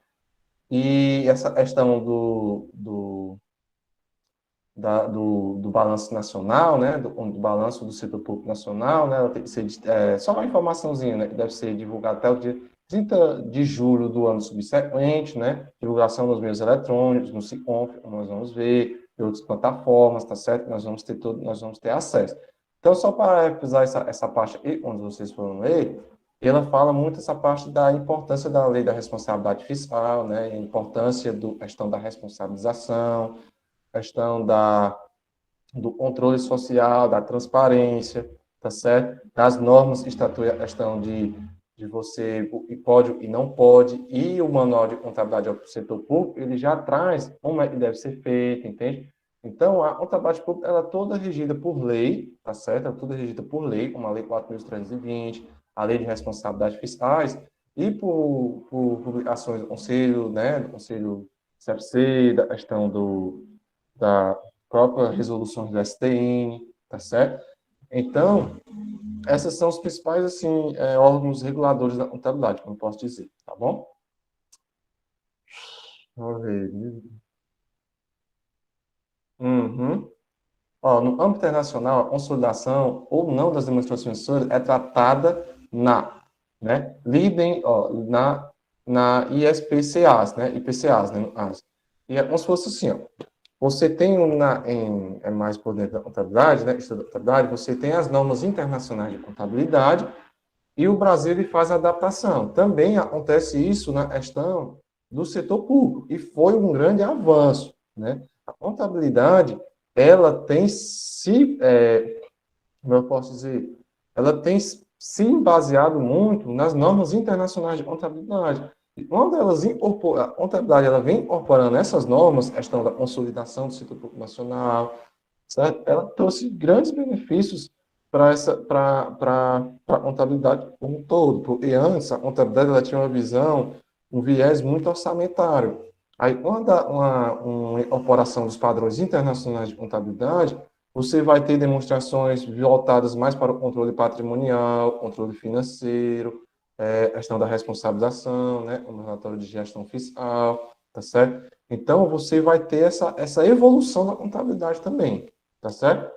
E essa questão do balanço nacional, né, do balanço do setor público nacional, né, ela tem que ser, só uma informaçãozinha, né, que deve ser divulgada até o dia 30 de julho do ano subsequente, né, divulgação nos meios eletrônicos, no SICOMP, nós vamos ver, em outras plataformas, tá certo? Nós vamos ter acesso. Então, só para revisar essa parte aí, onde vocês foram ler, ela fala muito essa parte da importância da lei da responsabilidade fiscal, né, a importância da questão da responsabilização, questão do controle social, da transparência, tá certo? Das normas que estatuem a questão de você o que pode e não pode, e o manual de contabilidade ao setor público, ele já traz como é que deve ser feito, entende? Então, a contabilidade pública, ela é toda regida por lei, tá certo? Ela é toda regida por lei, como a Lei 4.320, a Lei de Responsabilidade Fiscais, e por publicações do Conselho, né, do Conselho CFC, da questão da própria resolução do STN, tá certo? Então, essas são os principais, assim, órgãos reguladores da contabilidade, como posso dizer, tá bom? Vamos ver. Uhum. Ó, no âmbito internacional, a consolidação ou não das demonstrações financeiras é tratada né, na ISPCAs, né, IPCAs, né, no caso. E é como se fosse assim, ó, você tem mais por dentro da contabilidade, né, estudo da contabilidade, você tem as normas internacionais de contabilidade e o Brasil ele faz a adaptação. Também acontece isso na questão do setor público e foi um grande avanço, né? A contabilidade, ela tem como eu posso dizer, ela tem se baseado muito nas normas internacionais de contabilidade. E quando a contabilidade ela vem incorporando essas normas, a questão da consolidação do setor público nacional, certo? Ela trouxe grandes benefícios para a contabilidade como um todo, porque antes a contabilidade ela tinha uma visão, um viés muito orçamentário. Aí, quando há uma incorporação dos padrões internacionais de contabilidade, você vai ter demonstrações voltadas mais para o controle patrimonial, controle financeiro, questão da responsabilização, né, o relatório de gestão fiscal, tá certo? Então, você vai ter essa evolução da contabilidade também, tá certo?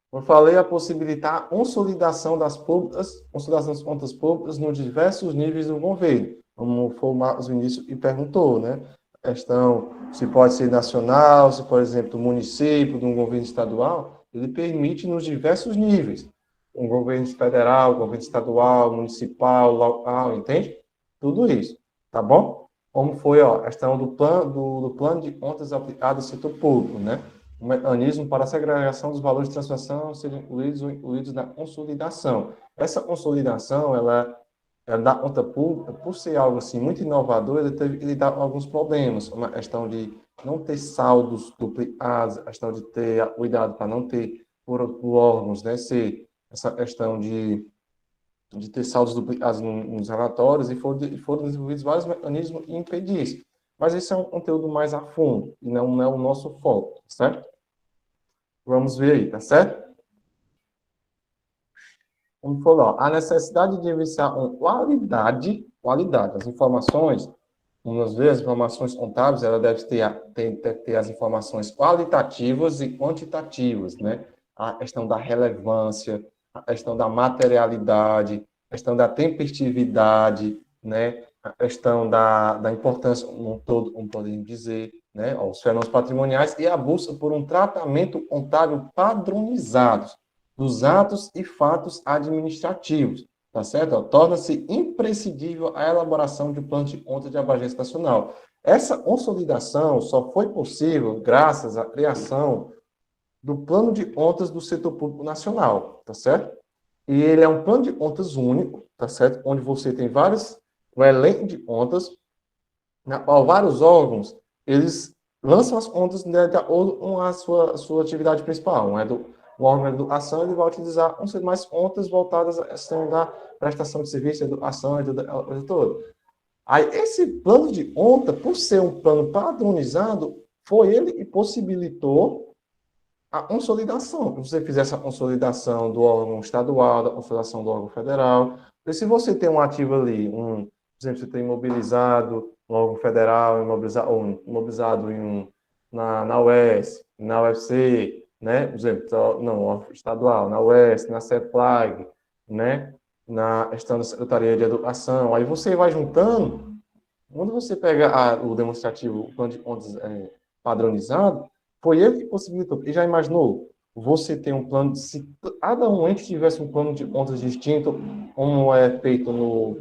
Como eu falei, a possibilitar a consolidação das contas públicas nos diversos níveis do governo, como foi o Marcos Vinícius e perguntou, né? A questão se pode ser nacional, se, por exemplo, do município, de um governo estadual, ele permite nos diversos níveis. Um governo federal, governo estadual, municipal, local, entende? Tudo isso, tá bom? como foi a questão do plano de contas aplicado ao setor público, né? Um mecanismo para a segregação dos valores de transação serem incluídos ou incluídos na consolidação. Essa consolidação, ela da conta pública, por ser algo assim muito inovador, ele teve que lidar com alguns problemas, uma questão de não ter saldos duplicados, a questão de ter cuidado para não ter por órgãos, né? Essa questão de ter saldos duplicados nos relatórios e foram desenvolvidos vários mecanismos que impedem isso. Mas esse é um conteúdo mais a fundo e não é o nosso foco, certo? Vamos ver aí, tá certo? Como falou, a necessidade de evidenciar com qualidade, as informações, umas vezes, as informações contábeis, ela deve ter as informações qualitativas e quantitativas, né? A questão da relevância, a questão da materialidade, a questão da tempestividade, né? A questão da importância, um todo, como podemos dizer, né? Os fenômenos patrimoniais e a busca por um tratamento contábil padronizado dos atos e fatos administrativos, tá certo? Torna-se imprescindível a elaboração de um plano de contas de abrangência nacional. Essa consolidação só foi possível graças à criação do plano de contas do setor público nacional, tá certo? E ele é um plano de contas único, tá certo? Onde você tem um elenco de contas, na qual vários órgãos, eles lançam as contas de acordo com a sua atividade principal. O órgão de educação, ele vai utilizar mais contas voltadas à questão da prestação de serviço, educação e toda aquela coisa toda. Aí, esse plano de conta, por ser um plano padronizado, foi ele que possibilitou a consolidação. Se você fizesse a consolidação do órgão estadual, da consolidação do órgão federal, porque se você tem um ativo ali, por exemplo, você tem imobilizado no órgão federal, imobilizado na UES, na UFC, né? Por exemplo, não, estadual, na UES, na CEPLAG, né? Na questão da Secretaria de Educação. Aí você vai juntando, quando você pega o demonstrativo, o plano de contas padronizado, foi ele que possibilitou. E já imaginou? Você tem um plano, se cada um ente tivesse um plano de contas distinto, como é feito no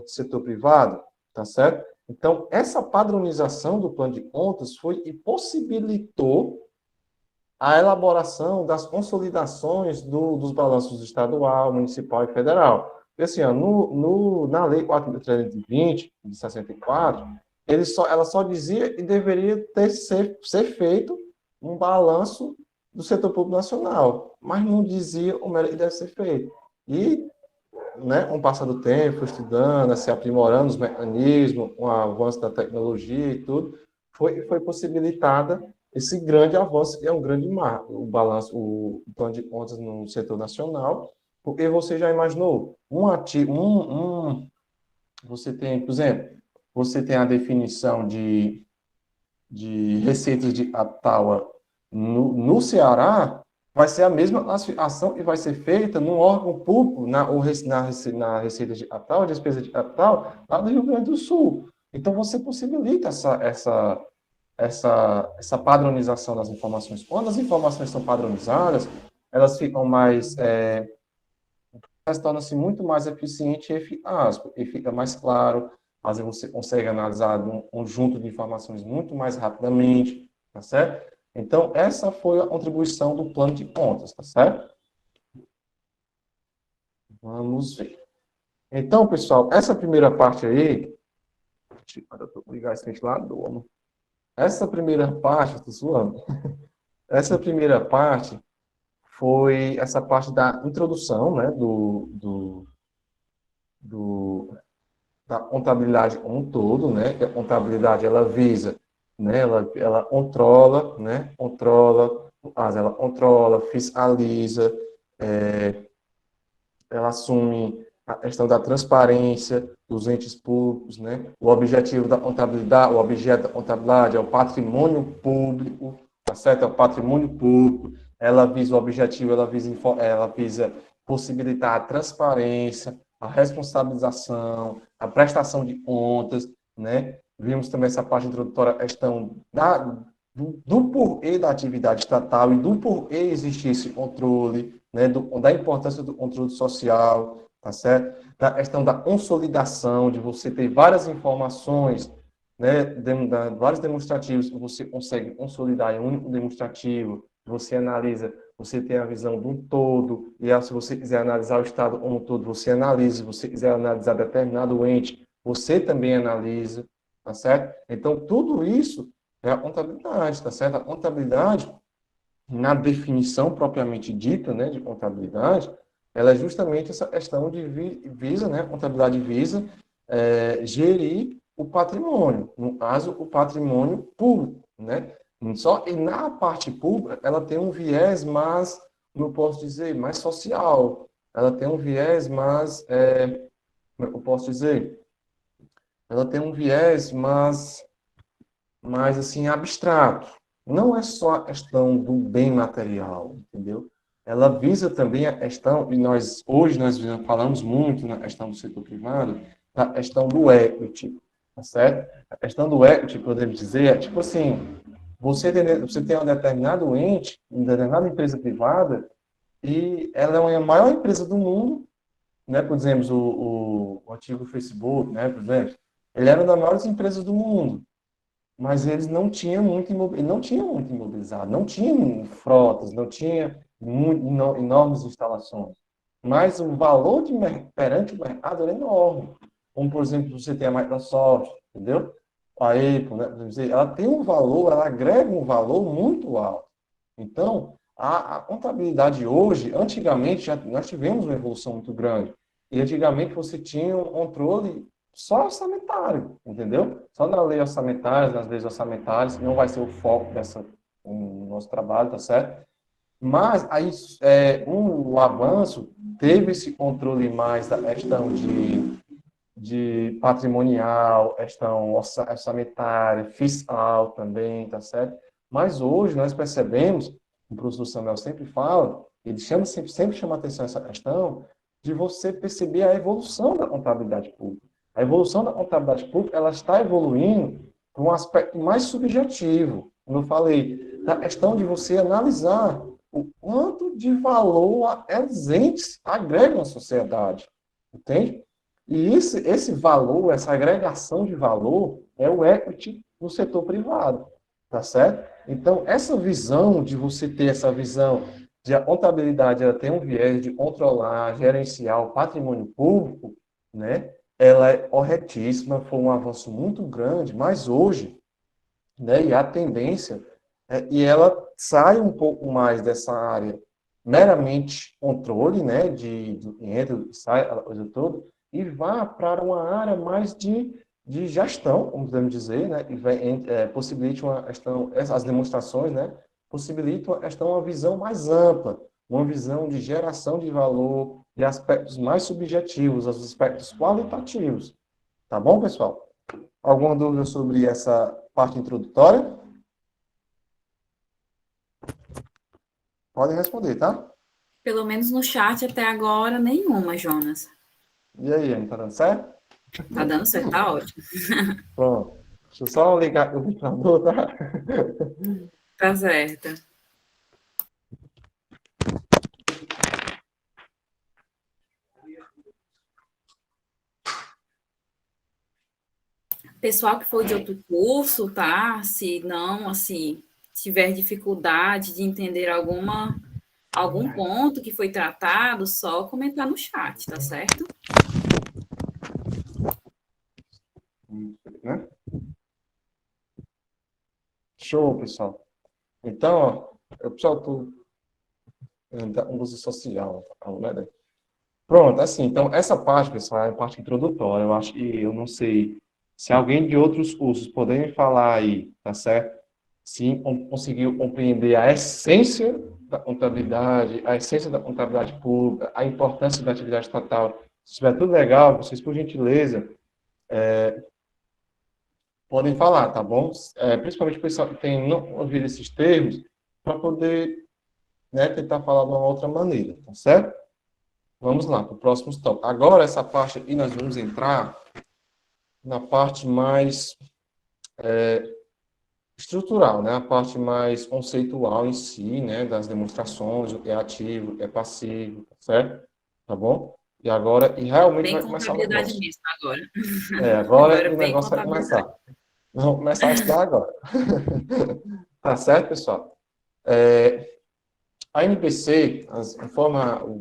setor privado, tá certo? Então, essa padronização do plano de contas foi e possibilitou a elaboração das consolidações dos balanços estadual, municipal e federal. Porque, assim, na Lei 4.320, de 64, ela só dizia que deveria ser feito um balanço do setor público nacional, mas não dizia como ele deve ser feito. E, né, com o passar do tempo, estudando, se aprimorando os mecanismos, com o avanço da tecnologia e tudo, foi possibilitada esse grande avanço, que é um grande marco, o plano de contas no setor nacional, porque você já imaginou, você tem, por exemplo, você tem a definição de receitas de capital no Ceará, vai ser a mesma classificação que vai ser feita num órgão público, na receita de capital, despesa de capital, lá do Rio Grande do Sul. Então, você possibilita essa padronização das informações. Quando as informações são padronizadas, elas ficam elas tornam-se muito mais eficiente e eficaz, porque fica mais claro, às vezes você consegue analisar um conjunto de informações muito mais rapidamente, tá certo? Então, essa foi a contribuição do plano de contas, tá certo? Vamos ver. Então, pessoal, essa primeira parte aí, deixa eu ligar esse ventilador. Essa primeira parte, estou suando. Essa primeira parte foi essa parte da introdução, né, da contabilidade como um todo, né, que a contabilidade, ela visa, né, ela controla, né, ela controla, fiscaliza, ela assume a questão da transparência dos entes públicos, né, o objetivo da contabilidade, o objeto da contabilidade é o patrimônio público, tá certo? É o patrimônio público, ela visa o objetivo, ela visa possibilitar a transparência, a responsabilização, a prestação de contas, né? Vimos também essa parte introdutória, a questão do porquê da atividade estatal e do porquê existir esse controle, né? Da importância do controle social, tá certo? Da questão da consolidação, de você ter várias informações né, vários demonstrativos, você consegue consolidar em um único demonstrativo, você analisa, você tem a visão de um todo, e aí, se você quiser analisar o estado como um todo, você analisa, se você quiser analisar determinado ente, você também analisa, tá certo? Então, tudo isso é a contabilidade, tá certo? A contabilidade, na definição propriamente dita, né, de contabilidade, ela é justamente essa questão de visa, né, a contabilidade visa gerir o patrimônio, no caso, o patrimônio público, né? Só e na parte pública, ela tem um viés mais, como eu posso dizer, mais social. Ela tem um viés mais, como eu posso dizer, ela tem um viés mais assim, abstrato. Não é só a questão do bem material, entendeu? Ela visa também a questão, e hoje nós falamos muito na questão do setor privado, a questão do equity, tá certo? A questão do equity, podemos dizer, é tipo assim, você tem um determinado ente, uma determinada empresa privada, e ela é a maior empresa do mundo, né? Por exemplo, o antigo Facebook, né? Por exemplo, ele era uma das maiores empresas do mundo, mas eles não tinham muito imobilizado, não tinham frotas, não tinha enormes instalações. Mas o valor perante o mercado era enorme. Como, por exemplo, você tem a Microsoft, entendeu? A Apple, né? Ela tem um valor, ela agrega um valor muito alto. Então, a contabilidade hoje, antigamente, nós tivemos uma evolução muito grande. E antigamente você tinha um controle só orçamentário, entendeu? Só na lei orçamentária, nas leis orçamentárias, não vai ser o foco no nosso trabalho, tá certo? Mas aí o avanço teve esse controle mais da questão de patrimonial, questão orçamentária, fiscal também, tá certo? Mas hoje nós percebemos, o professor Samuel sempre fala, ele sempre chama atenção a essa questão de você perceber a evolução da contabilidade pública. A evolução da contabilidade pública, ela está evoluindo para um aspecto mais subjetivo, como eu falei, da questão de você analisar o quanto de valor os entes agregam à sociedade, entende? E esse valor, essa agregação de valor, é o equity no setor privado, tá certo? Então, essa visão de você ter essa visão de a contabilidade ela tem um viés de controlar, gerenciar o patrimônio público, né? Ela é corretíssima, foi um avanço muito grande, mas hoje, né, e a tendência, e ela sai um pouco mais dessa área meramente controle, né, de entra, sai, a coisa toda, e vá para uma área mais de gestão, como podemos dizer, né, e possibilite uma questão, as demonstrações, né, possibilitam uma questão, uma visão mais ampla, uma visão de geração de valor, de aspectos mais subjetivos, os aspectos qualitativos. Tá bom, pessoal? Alguma dúvida sobre essa parte introdutória? Podem responder, tá? Pelo menos no chat até agora, nenhuma, Jonas. E aí, Anny, tá dando certo? Tá dando certo, tá ótimo. Pronto. Deixa eu só ligar o computador, tá? Tá certo. Pessoal que for de outro curso, tá? Se não, assim, tiver dificuldade de entender algum ponto que foi tratado, só comentar no chat, tá certo? Né? Show, pessoal. Então, ó, pessoal, da uso social, né? Pronto, assim, então, essa parte, pessoal, é a parte introdutória. Eu acho que, eu não sei se alguém de outros cursos poder me falar aí, tá certo? Se conseguiu compreender a essência da contabilidade, a essência da contabilidade pública, a importância da atividade estatal. Se estiver tudo legal, vocês, por gentileza, podem falar, tá bom? Principalmente o pessoal que tem não ouvido esses termos, para poder, né, tentar falar de uma outra maneira, tá certo? Vamos lá, para o próximo tópico. Agora, essa parte aqui, nós vamos entrar na parte mais estrutural, né? A parte mais conceitual em si, né? Das demonstrações, o que é ativo, o que é passivo, tá certo? Tá bom? E realmente Bem vai começar o contabilidade negócio. mesmo agora. Agora Agora o bem negócio vai começar. contabilidade. Vamos começar a estudar agora. Tá certo, pessoal? É, a NBC,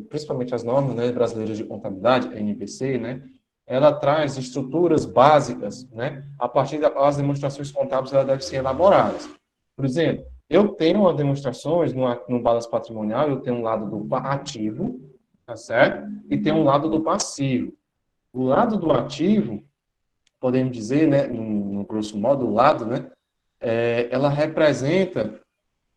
principalmente as normas, né, brasileiras de contabilidade, a NBC, né, ela traz estruturas básicas, né, a partir das demonstrações contábeis elas devem ser elaboradas. Por exemplo, eu tenho as demonstrações no balanço patrimonial, eu tenho um lado do ativo, tá certo? E tem um lado do passivo. O lado do ativo, podemos dizer, né, no grosso modo, o lado, né, ela representa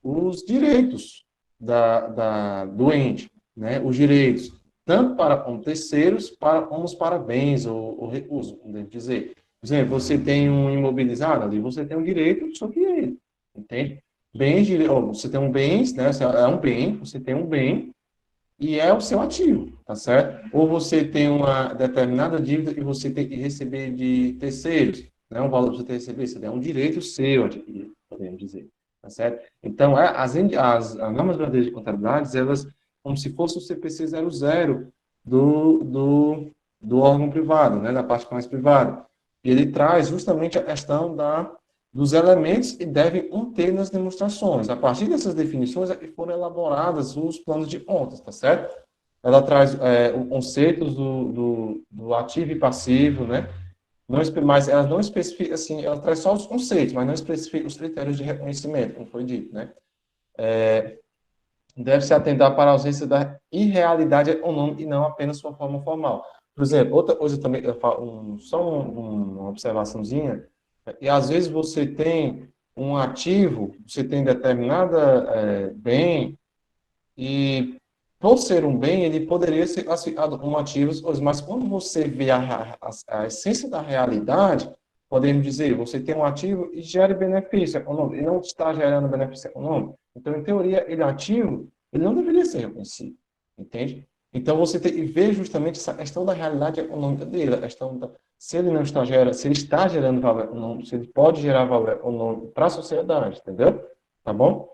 os direitos do ente, né? Os direitos, tanto para como terceiros, como para bens ou recursos, podemos dizer. Por exemplo, você tem um imobilizado ali, você tem um direito sobre ele, entende? Bens, você tem um bem, né? É um bem, você tem um bem e é o seu ativo, tá certo? Ou você tem uma determinada dívida e você tem que receber de terceiros, né? Um valor que você tem que receber, você é um direito seu, podemos dizer, tá certo? Então, as normas brasileiras de contabilidade, elas, como se fosse o CPC 00 do órgão privado, né? Da parte mais privada. E ele traz justamente a questão dos elementos que devem conter nas demonstrações. A partir dessas definições é que foram elaborados os planos de contas, tá certo? Ela traz o conceitos do ativo e passivo, né? Não, mas ela não especifica, assim, ela traz só os conceitos, mas não especifica os critérios de reconhecimento, como foi dito, né? Deve-se atentar para a ausência da irrealidade econômica e não apenas sua forma formal. Por exemplo, outra coisa também, uma observaçãozinha, e às vezes você tem um ativo, você tem determinada bem, e por ser um bem, ele poderia ser classificado como ativo, mas quando você vê a essência da realidade, podemos dizer, você tem um ativo e gera benefício econômico, e não está gerando benefício econômico. Então, em teoria, ele é ativo, ele não deveria ser reconhecido, entende? Então, você tem que ver justamente essa questão da realidade econômica dele, a questão se ele não está gerando, se ele está gerando valor econômico, se ele pode gerar valor econômico para a sociedade, entendeu? Tá bom?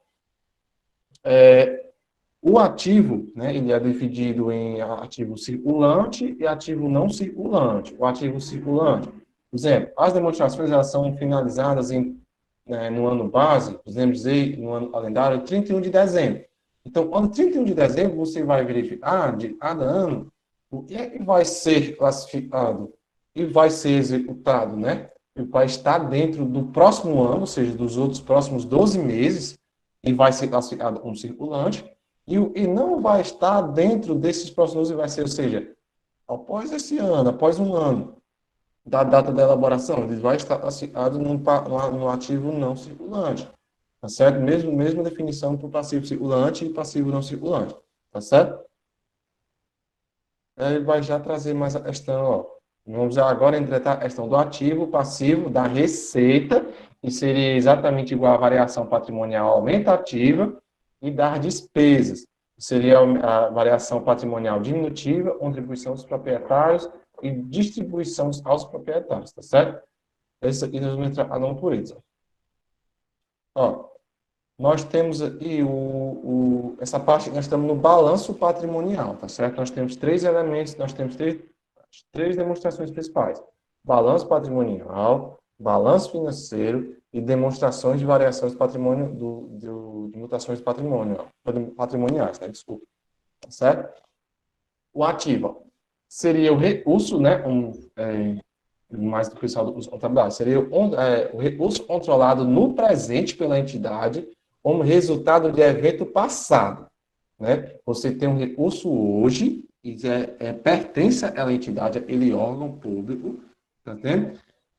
O ativo, né, ele é dividido em ativo circulante e ativo não circulante. O ativo circulante, por exemplo, as demonstrações elas são finalizadas no ano base, podemos dizer, no ano calendário, 31 de dezembro. Então, quando 31 de dezembro, você vai verificar de cada ano o que é que vai ser classificado e vai ser executado, né? E vai estar dentro do próximo ano, ou seja, dos outros próximos 12 meses, e vai ser classificado como circulante e não vai estar dentro desses próximos e vai ser, ou seja, após esse ano, após um ano da data da elaboração, ele vai estar classificado no ativo não circulante, tá certo? Mesma definição para o passivo circulante e passivo não circulante, tá certo? Aí ele vai já trazer mais a questão, ó. Vamos agora entrar a questão do ativo, passivo, da receita, que seria exatamente igual à variação patrimonial aumentativa, e das despesas, que seria a variação patrimonial diminutiva, contribuição dos proprietários e distribuição aos proprietários, tá certo? Esse aqui nós vamos entrar cada um por eles. Ó, nós temos aqui essa parte, nós estamos no balanço patrimonial, tá certo? Nós temos três elementos, nós temos três demonstrações principais. Balanço patrimonial, balanço financeiro e demonstrações de variações de patrimônio, de mutações patrimoniais, né? Desculpa. Tá certo? O ativo seria o recurso, né? Mais do pessoal do curso de contabilidade, seria o recurso controlado no presente pela entidade como resultado de evento passado, né? Você tem um recurso hoje e pertence à entidade, aquele órgão público, tá entendendo?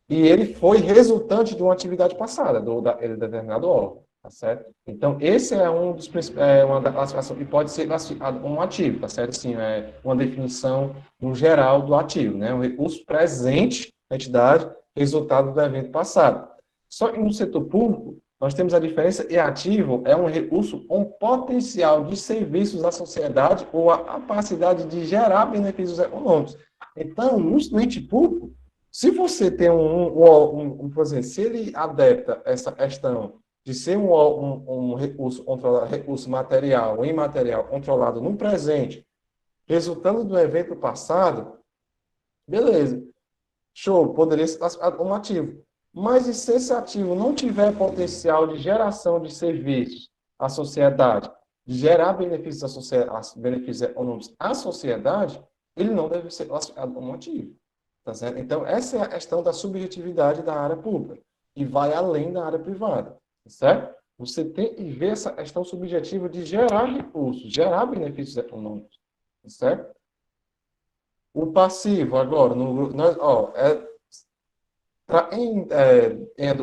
E ele foi resultante de uma atividade passada, daquele determinado órgão, tá certo? Então, esse é uma da classificação que pode ser classificado como um ativo, tá certo? Assim, é uma definição no geral do ativo, né? Um recurso presente da entidade, resultado do evento passado. Só que no setor público, nós temos a diferença e ativo é um recurso com potencial de serviços à sociedade ou a capacidade de gerar benefícios econômicos. Então, no ente público, se você tem por exemplo, se ele adapta essa questão de ser um recurso controlado, recurso material ou imaterial controlado no presente, resultando do evento passado, beleza. Show, poderia ser classificado como ativo. Mas e se esse ativo não tiver potencial de geração de serviços à sociedade, de gerar benefícios, benefícios econômicos à sociedade, ele não deve ser classificado como ativo. Tá certo? Então, essa é a questão da subjetividade da área pública, e vai além da área privada. Tá certo? Você tem que ver essa questão subjetiva de gerar recursos, gerar benefícios econômicos. Tá certo? O passivo, agora, em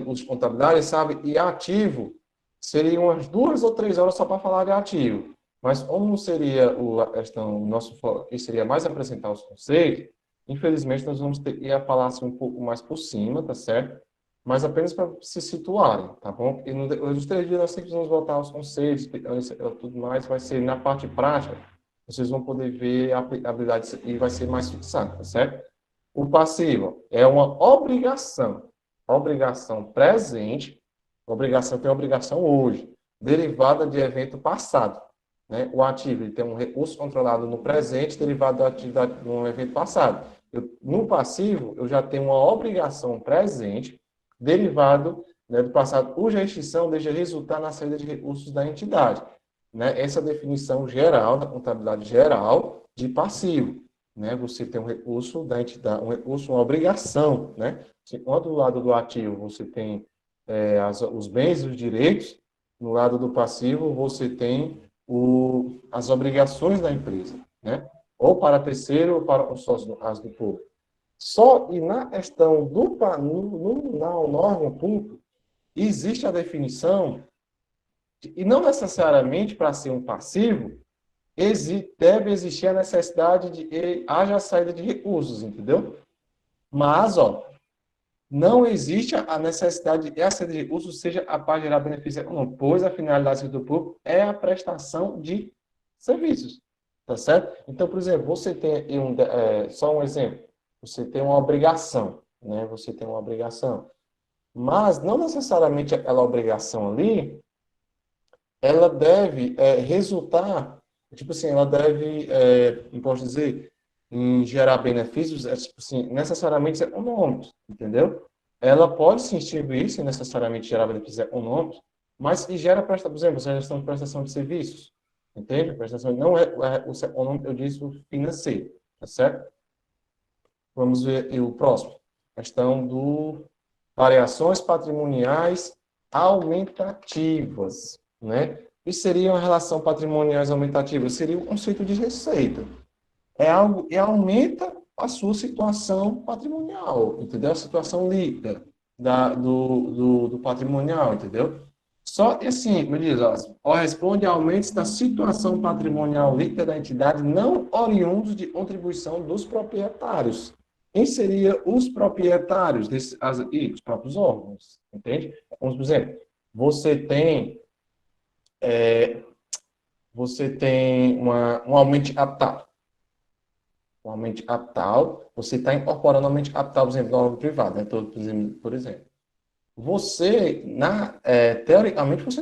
os contabilidades, sabe, e ativo, seriam umas 2 ou 3 horas só para falar de ativo. Mas como seria a questão, o nosso foco, que seria mais apresentar os conceitos, infelizmente nós vamos ter que falar assim, um pouco mais por cima, tá certo? Mas apenas para se situarem, tá bom? E nos 3 dias nós sempre vamos voltar aos conceitos, tudo mais, vai ser na parte prática, vocês vão poder ver a aplicabilidade e vai ser mais fixado, tá certo? O passivo é uma obrigação presente, obrigação tem obrigação hoje, derivada de evento passado. Né? O ativo ele tem um recurso controlado no presente, derivado da atividade de um evento passado. No passivo, eu já tenho uma obrigação presente, derivado, né, do passado, cuja extinção deixa resultar na saída de recursos da entidade. Né? Essa é a definição geral, da contabilidade geral, de passivo. Né? Você tem um recurso da entidade, um recurso, uma obrigação. Né? Enquanto do lado do ativo você tem os bens e os direitos, no lado do passivo você tem as obrigações da empresa, né? Ou para terceiro ou para o sócio, no caso do público. Só e na questão no órgão público, existe a definição, e não necessariamente para ser um passivo, deve existir a necessidade de que haja saída de recursos, entendeu? Mas, não existe a necessidade de que a saída de recursos seja para gerar benefício econômico, pois a finalidade do público é a prestação de serviços, tá certo? Então, por exemplo, você tem só um exemplo, você tem uma obrigação, né? Você tem uma obrigação, mas não necessariamente aquela obrigação ali, ela deve resultar, tipo assim, ela deve, não posso dizer, em gerar benefícios, tipo assim, necessariamente econômicos, entendeu? Ela pode se instituir sem necessariamente gerar benefícios econômicos, mas que gera, por exemplo, a gestão de prestação de serviços, entende? Prestação não é o econômico, eu disse o financeiro, tá certo? Vamos ver o próximo. Questão do variações patrimoniais aumentativas, né? E seria uma relação patrimoniais aumentativa? Seria o conceito de receita. É algo que aumenta a sua situação patrimonial, entendeu? A situação líquida do patrimonial, entendeu? Só que assim, me diz, corresponde a aumentos da situação patrimonial líquida da entidade não oriundos de contribuição dos proprietários. Quem seria os proprietários os próprios órgãos, entende? Vamos, por exemplo, você tem um aumento de capital. Um aumento de capital, você está incorporando aumento de capital, por exemplo, no órgão privado, né? Por exemplo. Você, teoricamente, você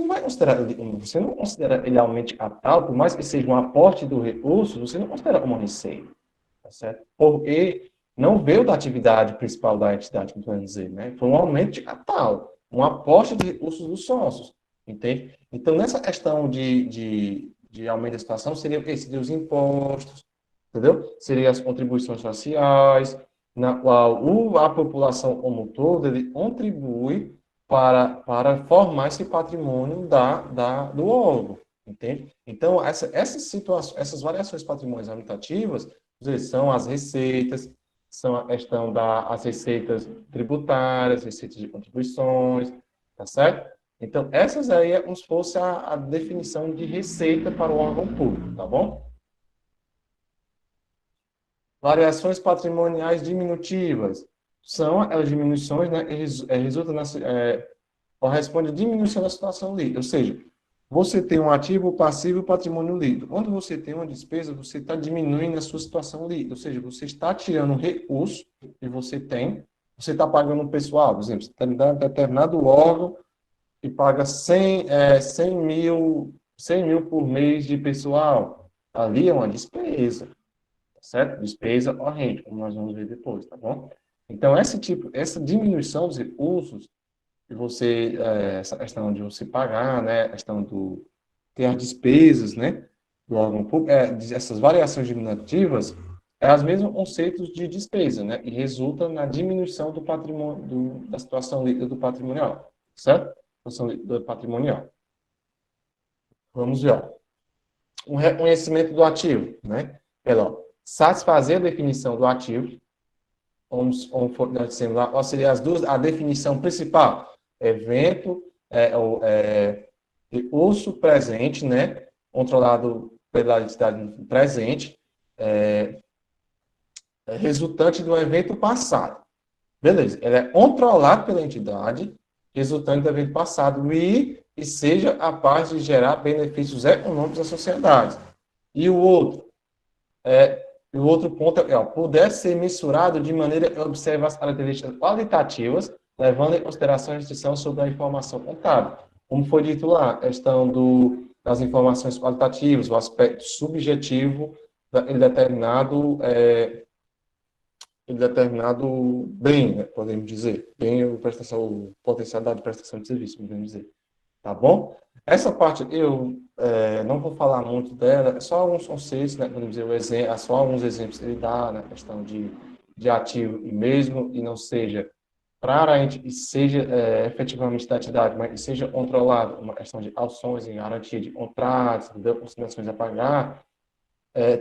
não considera ele aumento de capital, por mais que seja um aporte do recurso, você não considera como receita, tá certo? Porque não veio da atividade principal da entidade, como podemos dizer, né? Foi um aumento de capital, um aporte de recursos dos sócios, entende? Então, nessa questão de aumento da situação, seria os impostos, entendeu? Seriam as contribuições sociais, na qual a população como um todo ele contribui para formar esse patrimônio do órgão, entende? Então, essas variações patrimoniais aumentativas são as receitas, são a questão das receitas tributárias, receitas de contribuições, tá certo? Então, essas aí é como se fosse a definição de receita para o órgão público, tá bom? Variações patrimoniais diminutivas são as diminuições, né, corresponde à diminuição da situação líquida, ou seja, você tem um ativo, passivo e patrimônio líquido. Quando você tem uma despesa, você está diminuindo a sua situação líquida, ou seja, você está tirando um recurso que você tem, você está pagando um pessoal, por exemplo, você está me dando determinado órgão que paga 100 mil por mês de pessoal. Ali é uma despesa, certo? Despesa corrente, como nós vamos ver depois, tá bom? Então, essa diminuição dos recursos, essa questão de você pagar, né, a questão do ter as despesas, né, do órgão público, essas variações diminutivas, é os mesmos conceitos de despesa, né, e resulta na diminuição do patrimônio, da situação líquida do patrimonial, certo? Situação líquida do patrimonial. Vamos ver, ó. Um reconhecimento do ativo, né? Satisfazer a definição do ativo, como for dizendo lá, qual seria a definição principal? Evento, recurso presente, né? Controlado pela entidade presente, resultante de um evento passado. Beleza, ele é controlado pela entidade, resultante do evento passado, e seja capaz de gerar benefícios econômicos à sociedade. E o outro ponto é, puder ser mensurado de maneira que observe as características qualitativas, levando em consideração a restrição sobre a informação contábil. Como foi dito lá, a questão das informações qualitativas, o aspecto subjetivo em determinado bem, né, podemos dizer, bem o potencialidade de prestação de serviço, podemos dizer. Tá bom? Essa parte eu não vou falar muito dela, é só alguns conceitos, né, podemos dizer, só alguns exemplos que ele dá na questão de ativo e mesmo, e não seja claramente, e seja efetivamente da entidade, mas seja controlado, uma questão de ações em garantia de contratos, de consignações a pagar,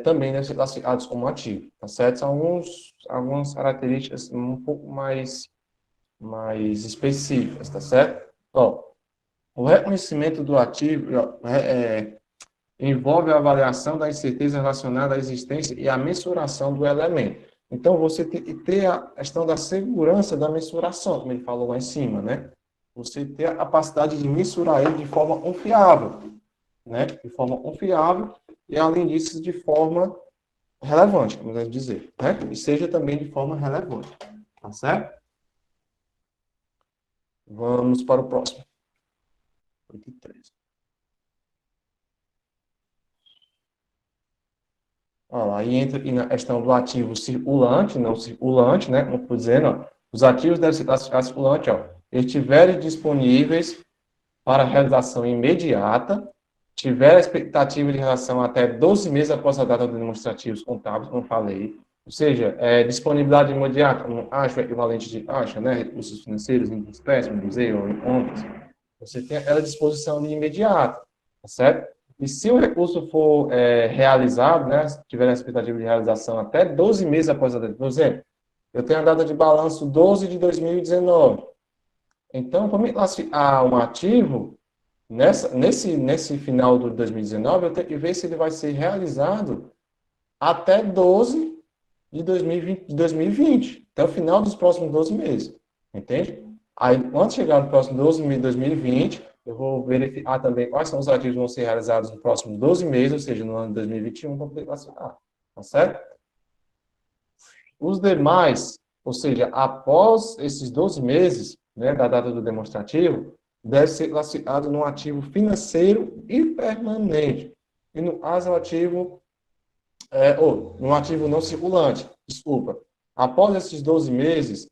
também devem ser classificados como ativo, tá certo? São algumas características um pouco mais específicas, tá certo? Ó, o reconhecimento do ativo envolve a avaliação da incerteza relacionada à existência e à mensuração do elemento. Então, você tem que ter a questão da segurança da mensuração, como ele falou lá em cima, né? Você ter a capacidade de mensurar ele de forma confiável, né? De forma confiável e, além disso, de forma relevante, como deve dizer, né? E seja também de forma relevante, tá certo? Vamos para o próximo. 83. Aí entra na questão do ativo circulante, não circulante, né? Como estou dizendo, ó, os ativos devem ser classificados circulante, ó, estiverem disponíveis para realização imediata, tiver a expectativa de relação até 12 meses após a data dos demonstrativos contábeis, como falei, ou seja, disponibilidade imediata, como acho equivalente de acha, né? Recursos financeiros, em espécie, museu, ou em contas, você tem aquela disposição de imediata, tá certo? E se o recurso for realizado, né, se tiver a expectativa de realização até 12 meses após a data, por exemplo, eu tenho a data de balanço 12 de 2019. Então, para me classificar um ativo, nesse final de 2019, eu tenho que ver se ele vai ser realizado até 12 de 2020, até o final dos próximos 12 meses. Entende? Aí, quando chegar no próximo 12 de 2020, eu vou verificar também quais são os ativos que vão ser realizados nos próximos 12 meses, ou seja, no ano de 2021, para poder classificar. Tá certo? Os demais, ou seja, após esses 12 meses, né, da data do demonstrativo, deve ser classificado num ativo financeiro e permanente. E no caso, o ativo, no ativo não circulante, desculpa. Após esses 12 meses,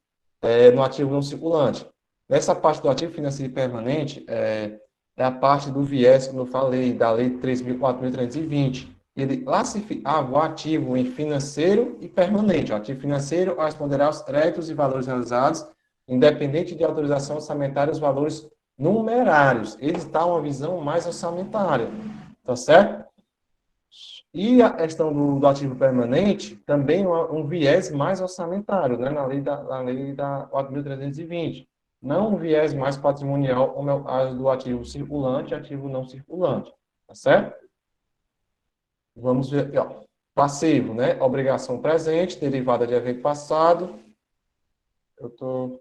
no ativo não circulante. Nessa parte do ativo financeiro e permanente, é a parte do viés, como eu falei, da Lei 3.4.320. Ele classificava o ativo em financeiro e permanente. O ativo financeiro corresponderá aos créditos e valores realizados, independente de autorização orçamentária, os valores numerários. Eles dão uma visão mais orçamentária, tá certo? E a questão do ativo permanente também é um viés mais orçamentário, né, na lei da 4.320. Não um viés mais patrimonial, como é o caso do ativo circulante e ativo não circulante, tá certo? Vamos ver aqui, ó. Passivo, né? Obrigação presente, derivada de evento passado. Eu estou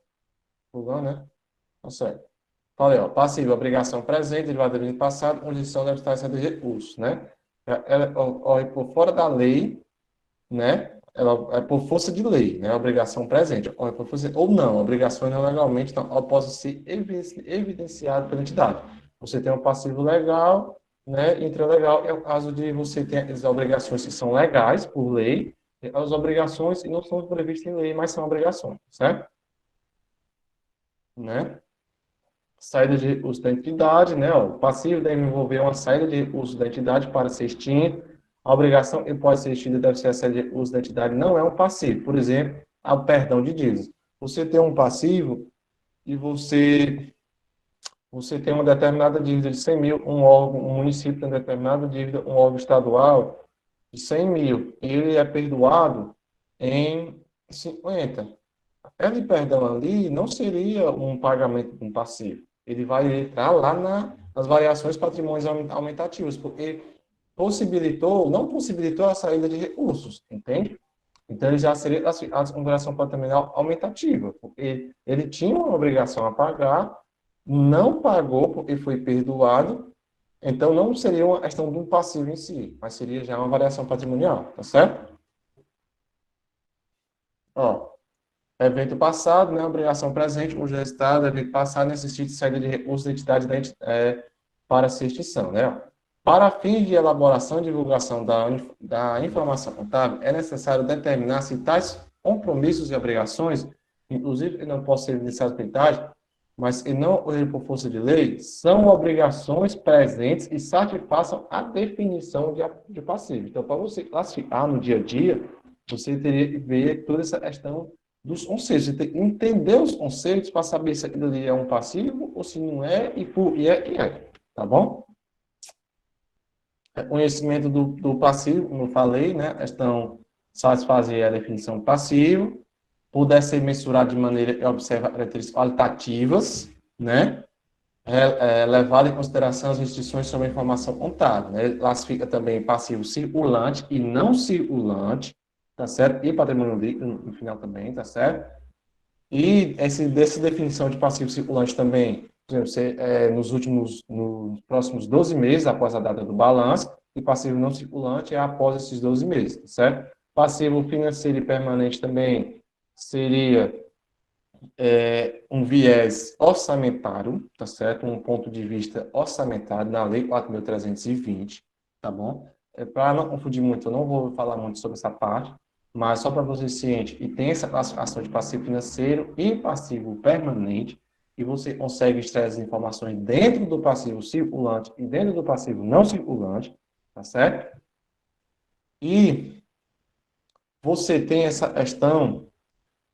pulando, né? Tá certo. Falei, ó. Passivo, obrigação presente, derivada de evento passado, condição da abstração de recursos, né? Ela ocorre por fora da lei, né? Ela é por força de lei, né? Obrigação presente. Ocorre por força, ou não, obrigações não legalmente, então, possa ser evidenciado pela entidade. Você tem um passivo legal, né? Intralegal é o caso de você ter as obrigações que são legais por lei, As obrigações não são previstas em lei, mas são obrigações, certo? Né? Saída de recurso da entidade, né? O passivo deve envolver uma saída de recurso da entidade para ser extinto. A obrigação que pode ser extinta deve ser a saída de recurso da entidade, não é um passivo. Por exemplo, o perdão de dívidas. Você tem um passivo e você tem uma determinada dívida de 100 mil, um órgão, um município tem uma determinada dívida, um órgão estadual de 100 mil, e ele é perdoado em 50. A perda de perdão ali não seria um pagamento de um passivo. Ele vai entrar lá nas variações patrimônios aumentativas, porque não possibilitou a saída de recursos, entende? Então, ele já seria classificado como variação patrimonial aumentativa, porque ele tinha uma obrigação a pagar, não pagou porque foi perdoado, então não seria uma questão de um passivo em si, mas seria já uma variação patrimonial, tá certo? Ó, evento passado, né, obrigação presente, cujo resultado, evento passado, necessita de saída de recursos da entidade para ser extinção, né? Para fins de elaboração e divulgação da informação contábil, é necessário determinar se tais compromissos e obrigações, inclusive que não possam ser iniciados pela entidade, mas que não ocorrerem por força de lei, são obrigações presentes e satisfaçam a definição de passivo. Então, para você classificar no dia a dia, você teria que ver toda essa questão dos conceitos. Você tem que entender os conceitos para saber se aquilo ali é um passivo ou se não é, e por que é. Tá bom? Conhecimento do passivo, como eu falei, né? Questão satisfazer a definição do passivo, puder ser mensurado de maneira que observa características qualitativas, né? Levado em consideração as restrições sobre a informação contábil, né? Classifica também passivo circulante e não circulante, tá certo? E patrimônio líquido no final também, tá certo? E dessa definição de passivo circulante também, por exemplo, nos próximos 12 meses após a data do balanço, e passivo não circulante é após esses 12 meses, tá certo? Passivo financeiro e permanente também seria um viés orçamentário, tá certo? Um ponto de vista orçamentário na Lei 4.320, tá bom? Para não confundir muito, eu não vou falar muito sobre essa parte, mas só para você ciente, e tem essa classificação de passivo financeiro e passivo permanente, e você consegue extrair as informações dentro do passivo circulante e dentro do passivo não circulante, tá certo? E você tem essa questão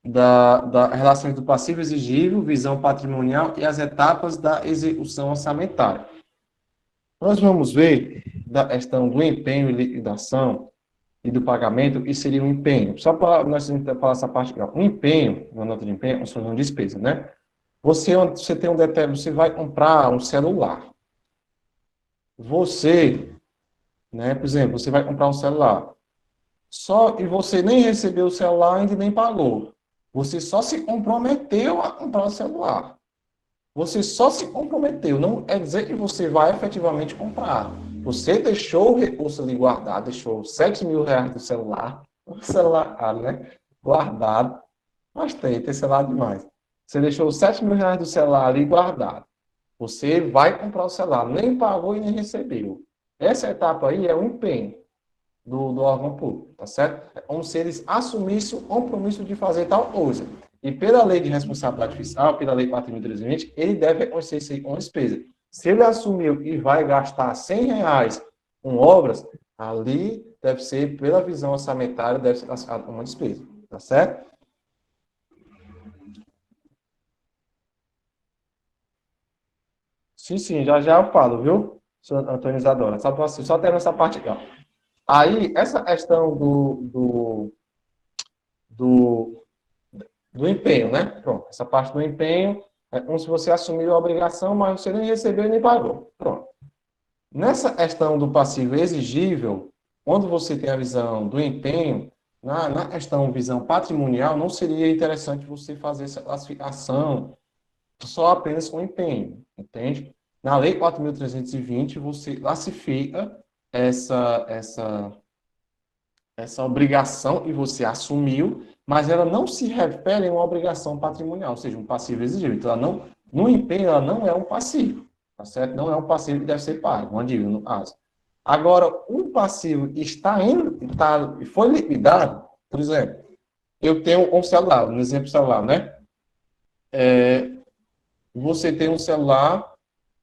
da relação do passivo exigível, visão patrimonial e as etapas da execução orçamentária. Nós vamos ver da questão do empenho e liquidação e do pagamento, que seria um empenho. Só para nós falar essa parte aqui, um empenho, uma nota de empenho, uma despesa, né? Você tem você vai comprar um celular. Você, né, por exemplo, você vai comprar um celular. E você nem recebeu o celular ainda nem pagou. Você só se comprometeu a comprar o celular. Você só se comprometeu. Não quer dizer que você vai efetivamente comprar. Você deixou o recurso ali guardado, deixou 7 mil reais do celular, o celular, né, guardado. Mas tem celular demais. Você deixou 7 mil reais do celular ali guardado. Você vai comprar o celular. Nem pagou e nem recebeu. Essa etapa aí é o empenho do órgão público, tá certo? É como se eles assumissem o compromisso de fazer tal coisa. E pela lei de responsabilidade fiscal, pela lei 4.320, ele deve reconhecer isso aí com despesa. Se ele assumiu e vai gastar 100 reais com obras, ali deve ser, pela visão orçamentária, deve ser classificado como uma despesa, tá certo? Sim, já eu falo, viu, senhor Antônio Isadora? Só termino essa parte aqui, ó. Aí, essa questão do empenho, né? Pronto, essa parte do empenho é como se você assumiu a obrigação, mas você nem recebeu e nem pagou. Pronto. Nessa questão do passivo exigível, quando você tem a visão do empenho, na questão visão patrimonial, não seria interessante você fazer essa classificação só apenas com empenho, entende? Na Lei 4.320, você classifica essa obrigação que você assumiu, mas ela não se refere a uma obrigação patrimonial, ou seja, um passivo exigível. Então, no empenho, ela não é um passivo, tá certo? Não é um passivo que deve ser pago, uma dívida, no caso. Agora, um passivo foi liquidado, Por exemplo, eu tenho um celular, um exemplo celular, né? Você tem um celular,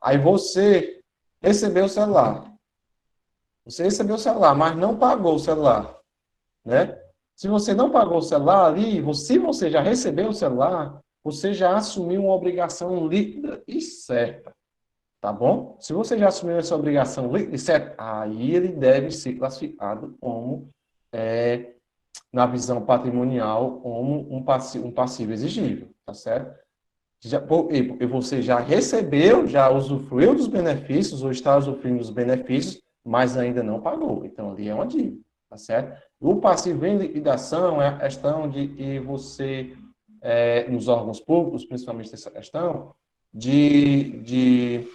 aí você recebeu o celular. Você recebeu o celular, mas não pagou o celular, né? Se você não pagou o celular ali, se você já recebeu o celular, você já assumiu uma obrigação líquida e certa, tá bom? Se você já assumiu essa obrigação líquida e certa, aí ele deve ser classificado como, na visão patrimonial, como um passivo exigível, tá certo? Porque você já recebeu, já usufruiu dos benefícios, ou está usufruindo dos benefícios, mas ainda não pagou. Então, ali é uma dívida, tá certo? O passivo em liquidação é a questão de que você, nos órgãos públicos, principalmente essa questão, de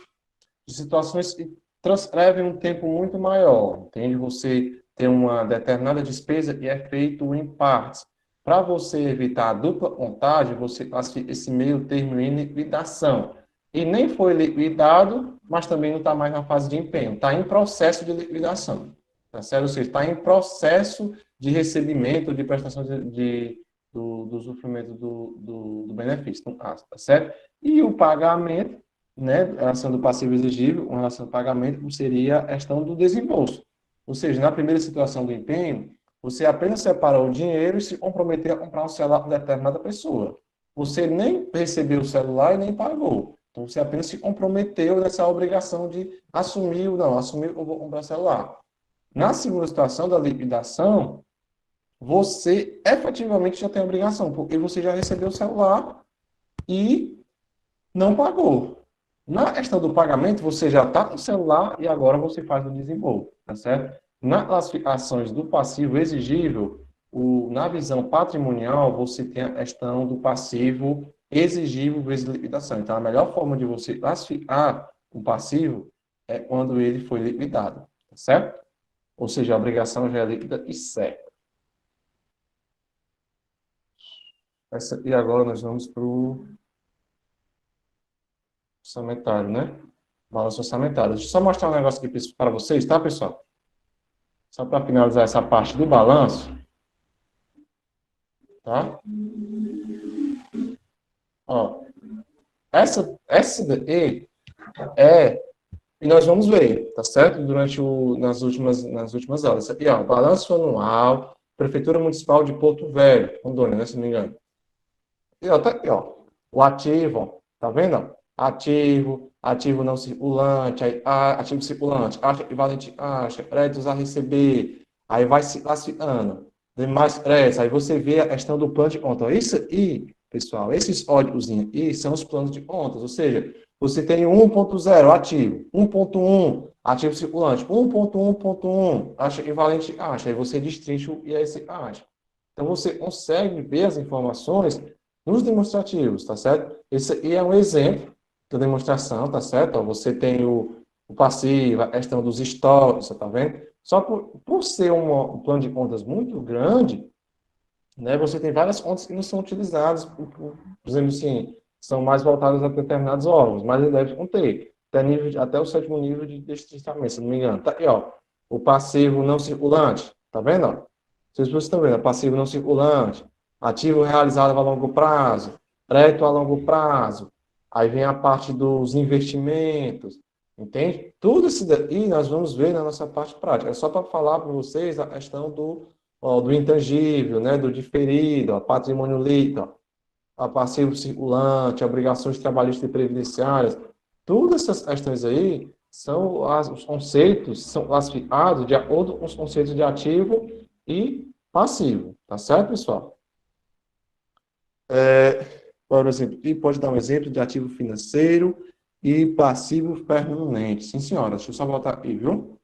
situações que transcrevem um tempo muito maior, entende? Você tem uma determinada despesa e é feito em partes. Para você evitar a dupla contagem, você classifica esse meio termo em liquidação. E nem foi liquidado, mas também não está mais na fase de empenho. Está em processo de liquidação. Tá certo? Ou seja, está em processo de recebimento, de prestação do usufruimento do benefício. Então, tá certo? E o pagamento, né, relação do passivo exigível com relação ao pagamento, seria a questão do desembolso. Ou seja, na primeira situação do empenho, você apenas separou o dinheiro e se comprometeu a comprar um celular com determinada pessoa. Você nem recebeu o celular e nem pagou. Então, você apenas se comprometeu nessa obrigação de assumir, eu vou comprar celular. Na segunda situação da liquidação, você efetivamente já tem a obrigação, porque você já recebeu o celular e não pagou. Na questão do pagamento, você já está com o celular e agora você faz o desembolso, tá certo? Nas classificações do passivo exigível, na visão patrimonial, você tem a questão do passivo exigível vezes liquidação. Então, a melhor forma de você classificar o passivo é quando ele foi liquidado, tá certo? Ou seja, a obrigação já é líquida e certa. E agora nós vamos para o orçamentário, né? Balanço orçamentário. Deixa eu só mostrar um negócio aqui para vocês, tá, pessoal? Só para finalizar essa parte do balanço, tá? Ó, essa daí e nós vamos ver, tá certo? Nas últimas aulas. Isso aqui, ó, balanço anual, Prefeitura Municipal de Porto Velho, Rondônia, né, se não me engano. E ó, tá aqui, ó, o ativo, ó, tá vendo? Ativo não circulante, ativo circulante, acha equivalente, acha, créditos a receber, aí vai se classificando, demais créditos, aí você vê a questão do plano de conta. Isso aí, pessoal, esses códigozinhos aí são os planos de contas, ou seja, você tem 1.0 ativo, 1.1 ativo circulante, 1.1.1 acha equivalente, acha, aí você destrincha o IS acha. Então você consegue ver as informações nos demonstrativos, tá certo? Esse aí é um exemplo da demonstração, tá certo? Ó, você tem o passivo, a questão dos estoques, tá vendo? Só por ser um plano de contas muito grande, né, você tem várias contas que não são utilizadas, por exemplo assim, são mais voltadas a determinados órgãos, mas ele deve conter, até o sétimo nível de destrinçamento, se não me engano. Tá aí, ó, o passivo não circulante, tá vendo? Ó? Vocês estão vendo, passivo não circulante, ativo realizado a longo prazo, crédito a longo prazo, aí vem a parte dos investimentos, entende? Tudo isso daí nós vamos ver na nossa parte prática. É só para falar para vocês a questão do intangível, né, do diferido, a patrimônio líquido, a passivo circulante, obrigações trabalhistas e previdenciárias, todas essas questões aí são os conceitos, são classificados de acordo com os conceitos de ativo e passivo, tá certo, pessoal? Por exemplo, e pode dar um exemplo de ativo financeiro e passivo permanente. Sim, senhora, deixa eu só voltar aqui, viu?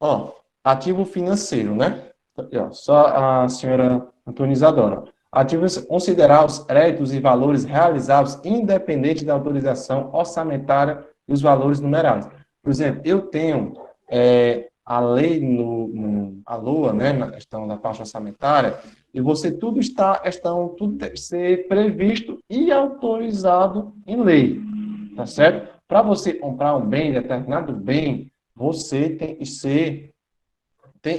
Ó, ativo financeiro, né? Aqui, ó, só a senhora Antonizadora. Ativos considerar os créditos e valores realizados independente da autorização orçamentária e os valores numerados. Por exemplo, eu tenho a lei a LOA, né, na questão da parte orçamentária, e você tudo tem que ser previsto e autorizado em lei, tá certo? Para você comprar um bem, determinado bem, você tem que ser,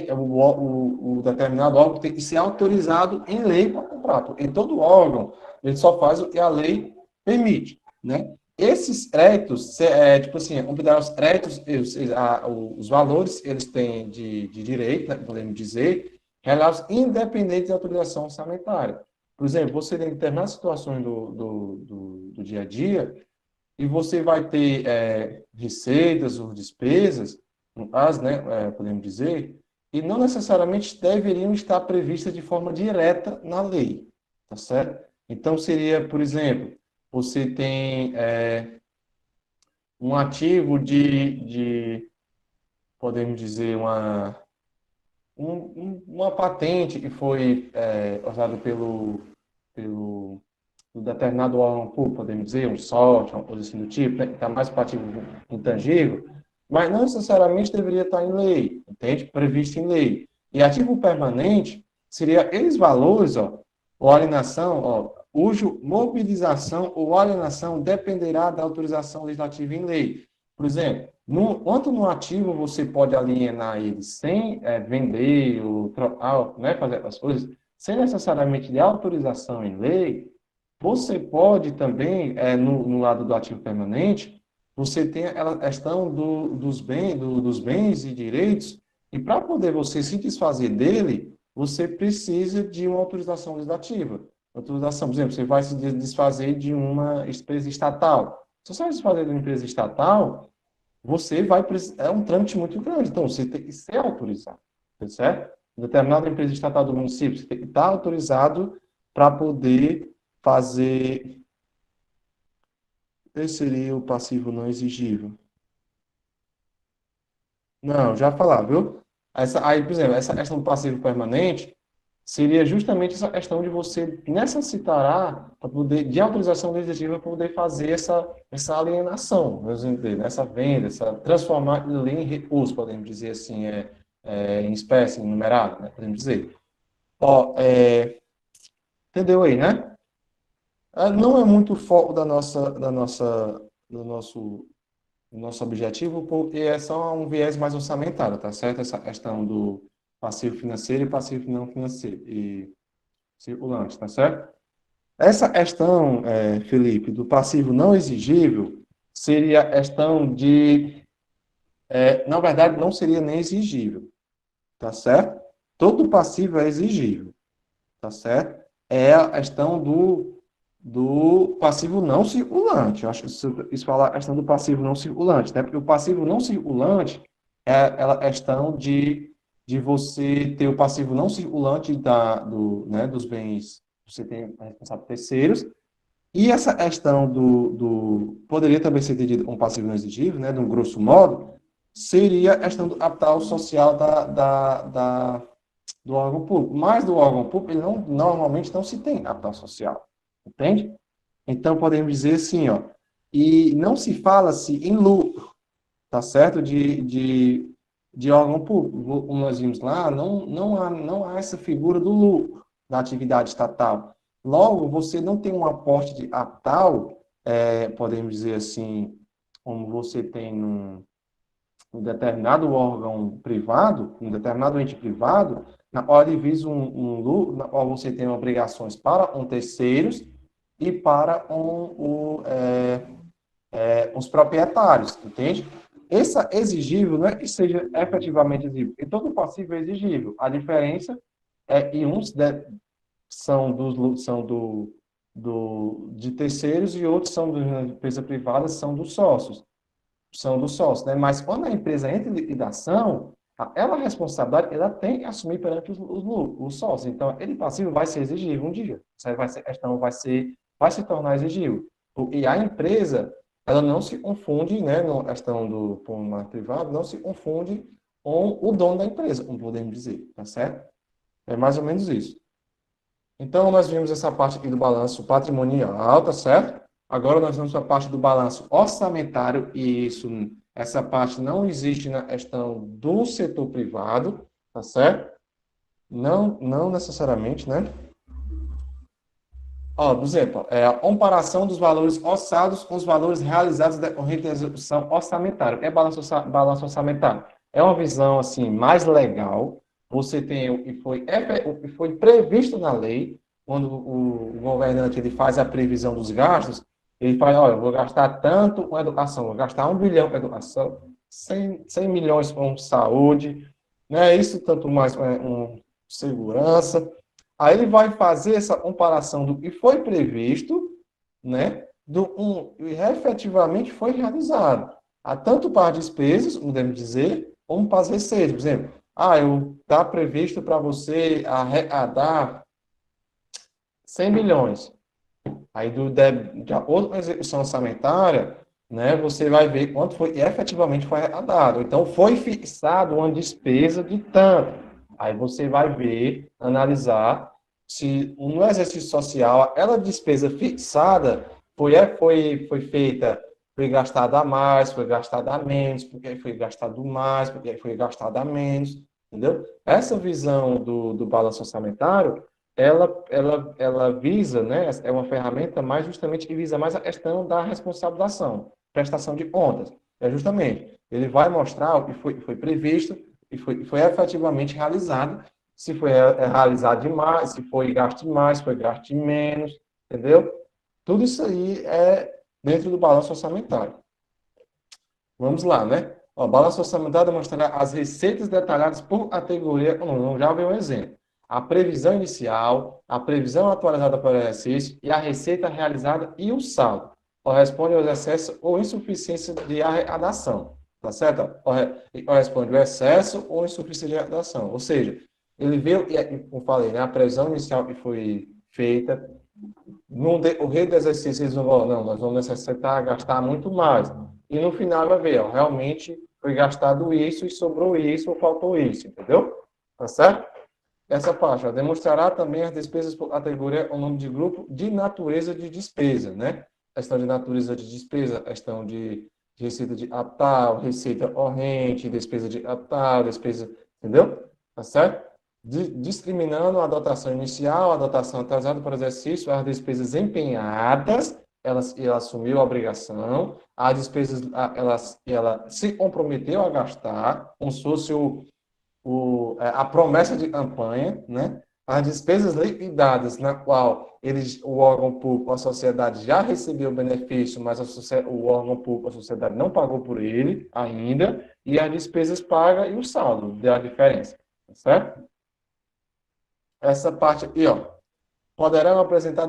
o determinado órgão tem que ser autorizado em lei para comprar, porque todo órgão, ele só faz o que a lei permite, né? Esses créditos, tipo assim, considerar os créditos, os valores, eles têm de direito, né, podemos dizer, relatos independentes da autorização orçamentária. Por exemplo, você tem determinadas situações do dia a dia, e você vai ter receitas ou despesas, no caso, né, podemos dizer, e não necessariamente deveriam estar previstas de forma direta na lei, tá certo? Então, seria, por exemplo, você tem um ativo podemos dizer, uma patente que foi usada pelo um determinado órgão público, podemos dizer, um sorte, uma coisa assim do tipo, né, que está mais para ativo intangível, mas não necessariamente deveria estar em lei, entende? Previsto em lei. E ativo permanente seria aqueles valores, ó, ou alienação, ó, cujo mobilização ou alienação dependerá da autorização legislativa em lei. Por exemplo, quanto no ativo você pode alienar ele sem vender ou trocar, né, fazer as coisas, sem necessariamente de autorização em lei, você pode também, no lado do ativo permanente, você tem a questão dos bens e direitos, e para poder você se desfazer dele, você precisa de uma autorização legislativa. Autorização, por exemplo, você vai se desfazer de uma empresa estatal. Se você vai se desfazer de uma empresa estatal, você vai precisar, é um trâmite muito grande, então você tem que ser autorizado, tá certo? Determinada empresa estatal do município, você tem que estar autorizado para poder fazer. Esse seria o passivo não exigível. Não, já falar, viu? Aí, por exemplo, essa questão do passivo permanente seria justamente essa questão de você necessitará para poder, de autorização legislativa para poder fazer essa alienação, vamos entender, né? Essa venda, essa transformar ele em recurso, podemos dizer assim, em espécie, em numerado, né? Podemos dizer. Ó, entendeu aí, né? Não é muito o foco do nosso objetivo, porque é só um viés mais orçamentário, tá certo? Essa questão do passivo financeiro e passivo não financeiro e circulante, tá certo? Essa questão, Felipe, do passivo não exigível seria a questão na verdade, não seria nem exigível, tá certo? Todo passivo é exigível, tá certo? É a questão do passivo não circulante. Eu acho que isso fala a questão do passivo não circulante, né? Porque o passivo não circulante é a questão de você ter o passivo não circulante né, dos bens que você tem responsável por terceiros, e essa questão poderia também ser entendido como passivo não exigível, né, de um grosso modo, seria a questão do capital social do órgão público. Mas do órgão público, ele normalmente não se tem capital social. Entende? Então, podemos dizer assim, ó, e não se fala-se em lucro, tá certo? De órgão público. Como nós vimos lá, não há essa figura do lucro da atividade estatal. Logo, você não tem um aporte de capital, podemos dizer assim, como você tem num determinado órgão privado, num determinado ente privado, na hora de visa um lucro, na qual você tem obrigações para terceiros e para os proprietários, entende? Essa exigível não é que seja efetivamente exigível, e todo passivo é exigível. A diferença é que uns são de terceiros e outros são da empresa privada, são dos sócios. Né? Mas quando a empresa entra em liquidação, ela, a responsabilidade, ela tem que assumir perante os sócios. Então, ele passivo vai ser exigível um dia. Vai se tornar exigível. E a empresa, ela não se confunde, né, na questão do plano privado, não se confunde com o dono da empresa, como podemos dizer, tá certo? É mais ou menos isso. Então, nós vimos essa parte aqui do balanço patrimonial, tá certo? Agora nós vamos para a parte do balanço orçamentário, e essa parte não existe na questão do setor privado, tá certo? Não necessariamente, né? Ó, por exemplo, a comparação dos valores orçados com os valores realizados decorrente da execução orçamentária. O que é balanço orçamentário? É uma visão assim mais legal. Você tem o que foi previsto na lei, quando o governante ele faz a previsão dos gastos, ele fala, olha, eu vou gastar tanto com educação, vou gastar 1 bilhão com educação, 100 milhões com saúde, né? Isso tanto mais com segurança. Aí ele vai fazer essa comparação do que foi previsto, né, e efetivamente foi realizado. Há tanto para as despesas, podemos dizer, como para as receitas. Por exemplo, está previsto para você arrecadar 100 milhões. Aí, de acordo com a execução orçamentária, né, você vai ver quanto foi efetivamente foi arrecadado. Então, foi fixado uma despesa de tanto. Aí você vai ver, analisar se no exercício social aquela despesa fixada foi feita, foi gastada a mais, foi gastada a menos, porque foi gastado mais, porque foi gastado a menos, entendeu? Essa visão do balanço orçamentário ela visa, né, é uma ferramenta mais justamente que visa mais a questão da responsabilização, prestação de contas. É justamente, ele vai mostrar o que foi previsto e foi efetivamente realizado, se foi realizado demais, se foi gasto mais, se foi gasto menos, entendeu? Tudo isso aí é dentro do balanço orçamentário. Vamos lá, né? O balanço orçamentário mostrará as receitas detalhadas por categoria econômica. Já veio um exemplo. A previsão inicial, a previsão atualizada para o exercício e a receita realizada e o saldo. Corresponde ao excesso ou insuficiência de arrecadação. Tá certo? Corresponde ao excesso ou insuficiência de arrecadação. Ou seja, ele veio, como falei, né, a previsão inicial que foi feita, o rei do exercício, eles vão, não, nós vamos necessitar gastar muito mais. E no final vai ver, ó, realmente foi gastado isso e sobrou isso ou faltou isso, entendeu? Tá certo? Essa parte, ó, demonstrará também as despesas por categoria ou nome de grupo de natureza de despesa, né? Questão de natureza de despesa, questão de receita de capital, receita corrente, despesa de capital, despesa, entendeu? Tá certo? Discriminando a dotação inicial, a dotação atrasada para exercício, as despesas empenhadas, ela assumiu a obrigação, as despesas, ela se comprometeu a gastar, como se fosse a promessa de campanha, né? As despesas liquidadas, na qual o órgão público, a sociedade já recebeu o benefício, mas o órgão público, a sociedade não pagou por ele ainda, e as despesas pagas e o saldo, deu a diferença, tá certo? Essa parte aqui, ó, poderão apresentar,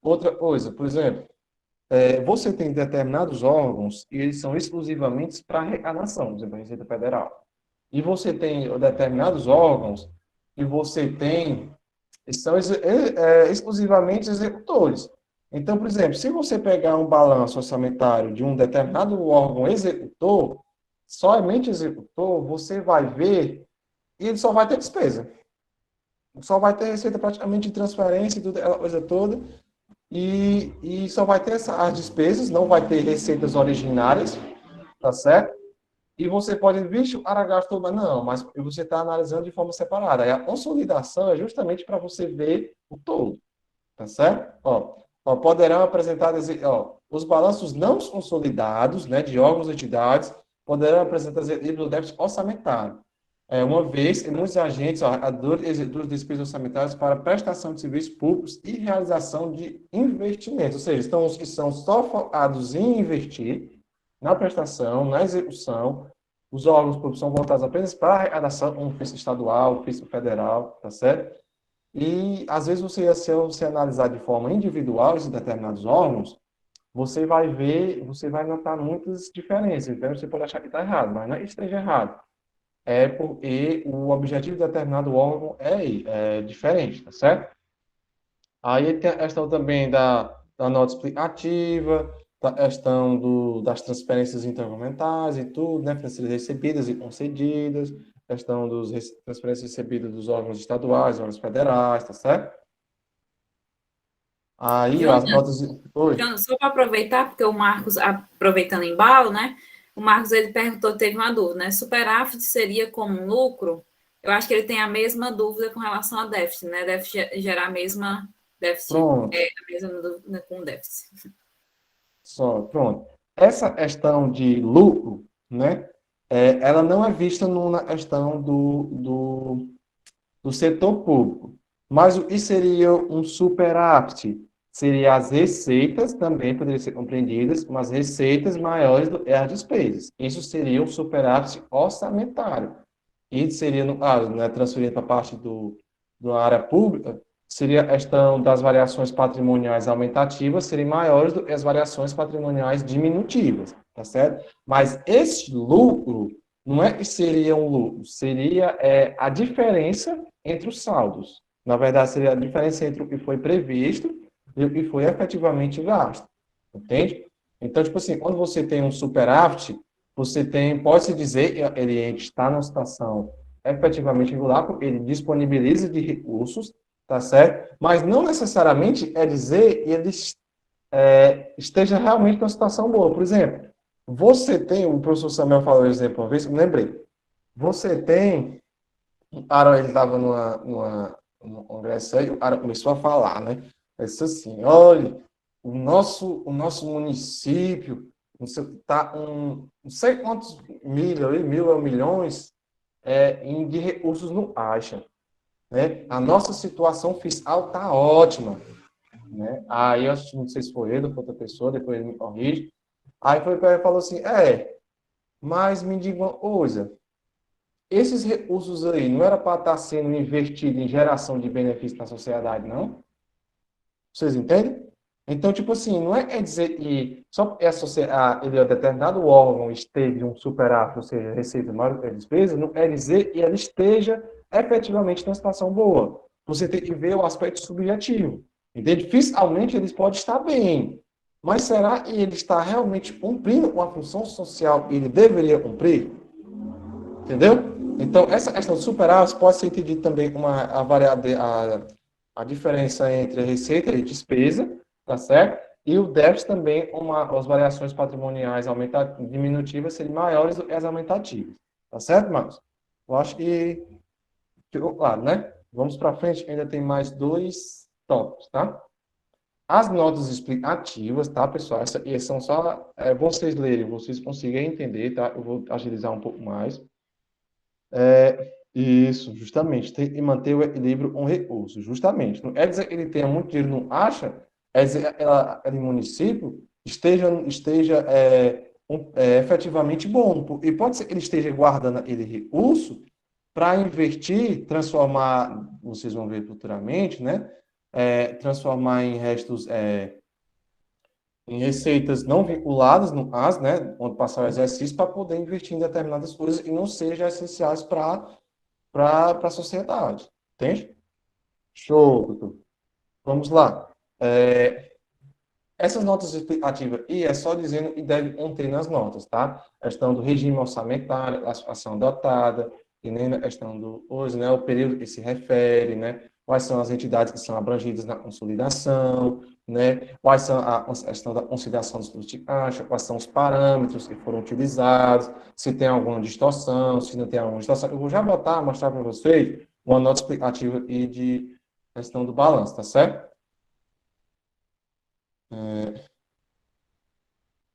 outra coisa, por exemplo, você tem determinados órgãos e eles são exclusivamente para arrecadação, por exemplo, a Receita Federal. E você tem determinados órgãos que você tem, são exclusivamente executores. Então, por exemplo, se você pegar um balanço orçamentário de um determinado órgão executor, somente executor, você vai ver e ele só vai ter despesa. Só vai ter receita praticamente de transferência e tudo, aquela coisa toda, e só vai ter as despesas, não vai ter receitas originárias, tá certo? E você pode, vixe, o cara gastou, mas não, mas você está analisando de forma separada. Aí a consolidação é justamente para você ver o todo, tá certo? Poderão apresentar, os balanços não consolidados, né, de órgãos e entidades, poderão apresentar livros do déficit orçamentário. Uma vez que muitos agentes executam despesas orçamentárias para prestação de serviços públicos e realização de investimentos, ou seja, estão os que são só focados em investir na prestação, na execução. Os órgãos públicos são voltados apenas para a arrecadação, como o fisco estadual, o fisco federal, tá certo? E, às vezes, se você analisar de forma individual esses determinados órgãos, você vai ver, você vai notar muitas diferenças. Então, você pode achar que está errado, mas não é que esteja errado. É porque o objetivo de determinado órgão é diferente, tá certo? Aí tem a questão também da nota explicativa, da questão das transferências intergovernamentais e tudo, né? Transferências recebidas e concedidas, questão das transferências recebidas dos órgãos estaduais, órgãos federais, tá certo? Aí, ó, as notas... Oi? Jonas, só para aproveitar, porque o Marcos, aproveitando o embalo, né? O Marcos, ele perguntou, teve uma dúvida, né? Superávit seria como um lucro? Eu acho que ele tem a mesma dúvida com relação a déficit, né? Deve gerar a mesma Déficit, Pronto. a mesma com déficit. Só, pronto. Essa questão de lucro, né, ela não é vista na questão do setor público. Mas o que seria um superávit? Seria as receitas, também poderiam ser compreendidas, mas receitas maiores do que as despesas. Isso seria um superávit orçamentário. E seria, no caso, né, transferido para a parte da área pública, seria a questão das variações patrimoniais aumentativas serem maiores do que as variações patrimoniais diminutivas, tá certo? Mas esse lucro não é que seria um lucro, seria a diferença entre os saldos. Na verdade, seria a diferença entre o que foi previsto e o que foi efetivamente gasto, entende? Então, tipo assim, quando você tem um superávit, você tem, pode-se dizer que ele está numa situação efetivamente regular, porque ele disponibiliza de recursos, tá certo? Mas não necessariamente é dizer que ele esteja realmente numa situação boa. Por exemplo, você tem, o professor Samuel falou um exemplo uma vez, eu me lembrei. Você tem, o Aaron, ele estava num congresso aí, o Aaron começou a falar, né? Ele disse assim, olha, o nosso município está não sei quantos mil ou milhões de recursos no Acha, né? A nossa situação fiscal está ótima, né? Aí eu não sei se foi ele ou foi outra pessoa, depois ele me corrige. Aí foi para ele e falou assim, mas me diga uma coisa, esses recursos aí não era para estar sendo investido em geração de benefícios para a sociedade, não? Vocês entendem? Então, tipo assim, não é dizer que só porque ele é determinado órgão esteve um superávit, ou seja, receita maior do que a despesa, não quer dizer que ele esteja efetivamente numa situação boa. Você tem que ver o aspecto subjetivo. Entende? Fiscalmente, eles podem estar bem, mas será que ele está realmente cumprindo com a função social que ele deveria cumprir? Entendeu? Então, essa questão do superávit pode ser entendida também como a diferença entre a receita e despesa, tá certo? E o déficit também, as variações patrimoniais diminutivas serem maiores do que as aumentativas. Tá certo, Marcos? Eu acho que ficou claro, né? Vamos para frente, ainda tem mais dois tópicos, tá? As notas explicativas, tá, pessoal? Essas são só vocês lerem, vocês conseguem entender, tá? Eu vou agilizar um pouco mais. Isso, justamente. Tem que manter o equilíbrio com recursos, justamente. Não é dizer que ele tenha muito dinheiro, não acha, é dizer que aquele município esteja efetivamente bom. E pode ser que ele esteja guardando aquele recurso para investir, transformar, vocês vão ver futuramente, né? Transformar em restos, em receitas não vinculadas, no caso, né? Onde passar o exercício, para poder investir em determinadas coisas e não sejam essenciais para a sociedade. Entende? Show, doutor. Vamos lá. Essas notas explicativas, e é só dizendo que deve conter nas notas, tá? A questão do regime orçamentário, a classificação adotada, e nem na questão do hoje, né? O período que se refere, né? Quais são as entidades que são abrangidas na consolidação, né? Quais são a questão da conciliação dos fluxos de caixa, quais são os parâmetros que foram utilizados, se tem alguma distorção, se não tem alguma distorção. Eu vou já botar, mostrar para vocês uma nota explicativa e de questão do balanço, tá certo?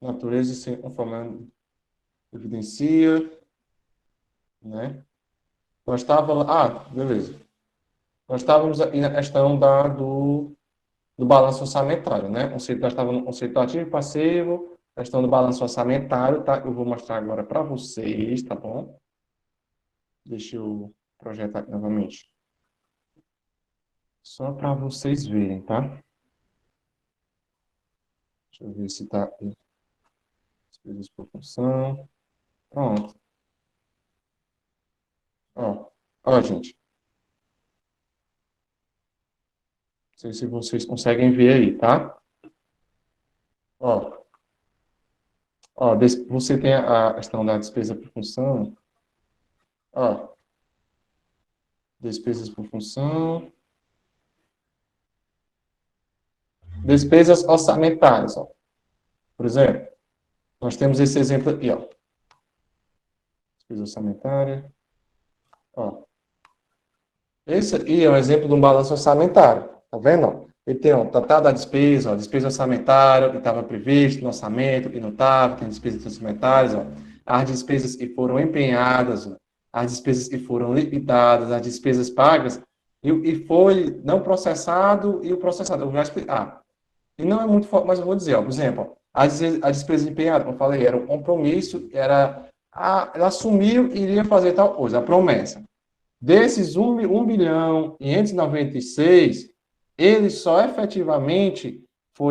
Natureza e sem conformando evidencia, né? Nós estávamos, beleza. Nós estávamos aí na questão do balanço orçamentário, né? Nós estávamos no conceito ativo e passivo, questão do balanço orçamentário, tá? Eu vou mostrar agora para vocês, tá bom? Deixa eu projetar aqui novamente. Só para vocês verem, tá? Deixa eu ver se está aqui. Despesas por função. Pronto. Ó, gente. Não sei se vocês conseguem ver aí, tá? Ó, você tem a questão da despesa por função. Ó, despesas por função. Despesas orçamentárias, ó. Por exemplo, nós temos esse exemplo aqui, ó. Despesa orçamentária. Ó. Esse aqui é um exemplo de um balanço orçamentário. Tá vendo? Ó? Ele tem um tratado da despesa, ó, despesa orçamentária, que estava previsto no orçamento, que não estava, tem despesas orçamentárias, ó, as despesas que foram empenhadas, ó, as despesas que foram liquidadas, as despesas pagas, e foi não processado e o processado. Eu vou explicar. E não é muito forte, mas eu vou dizer, ó, por exemplo, a despesa empenhada, como eu falei, era um compromisso, ela assumiu e iria fazer tal coisa, a promessa. Desses 1 bilhão e 596, ele só efetivamente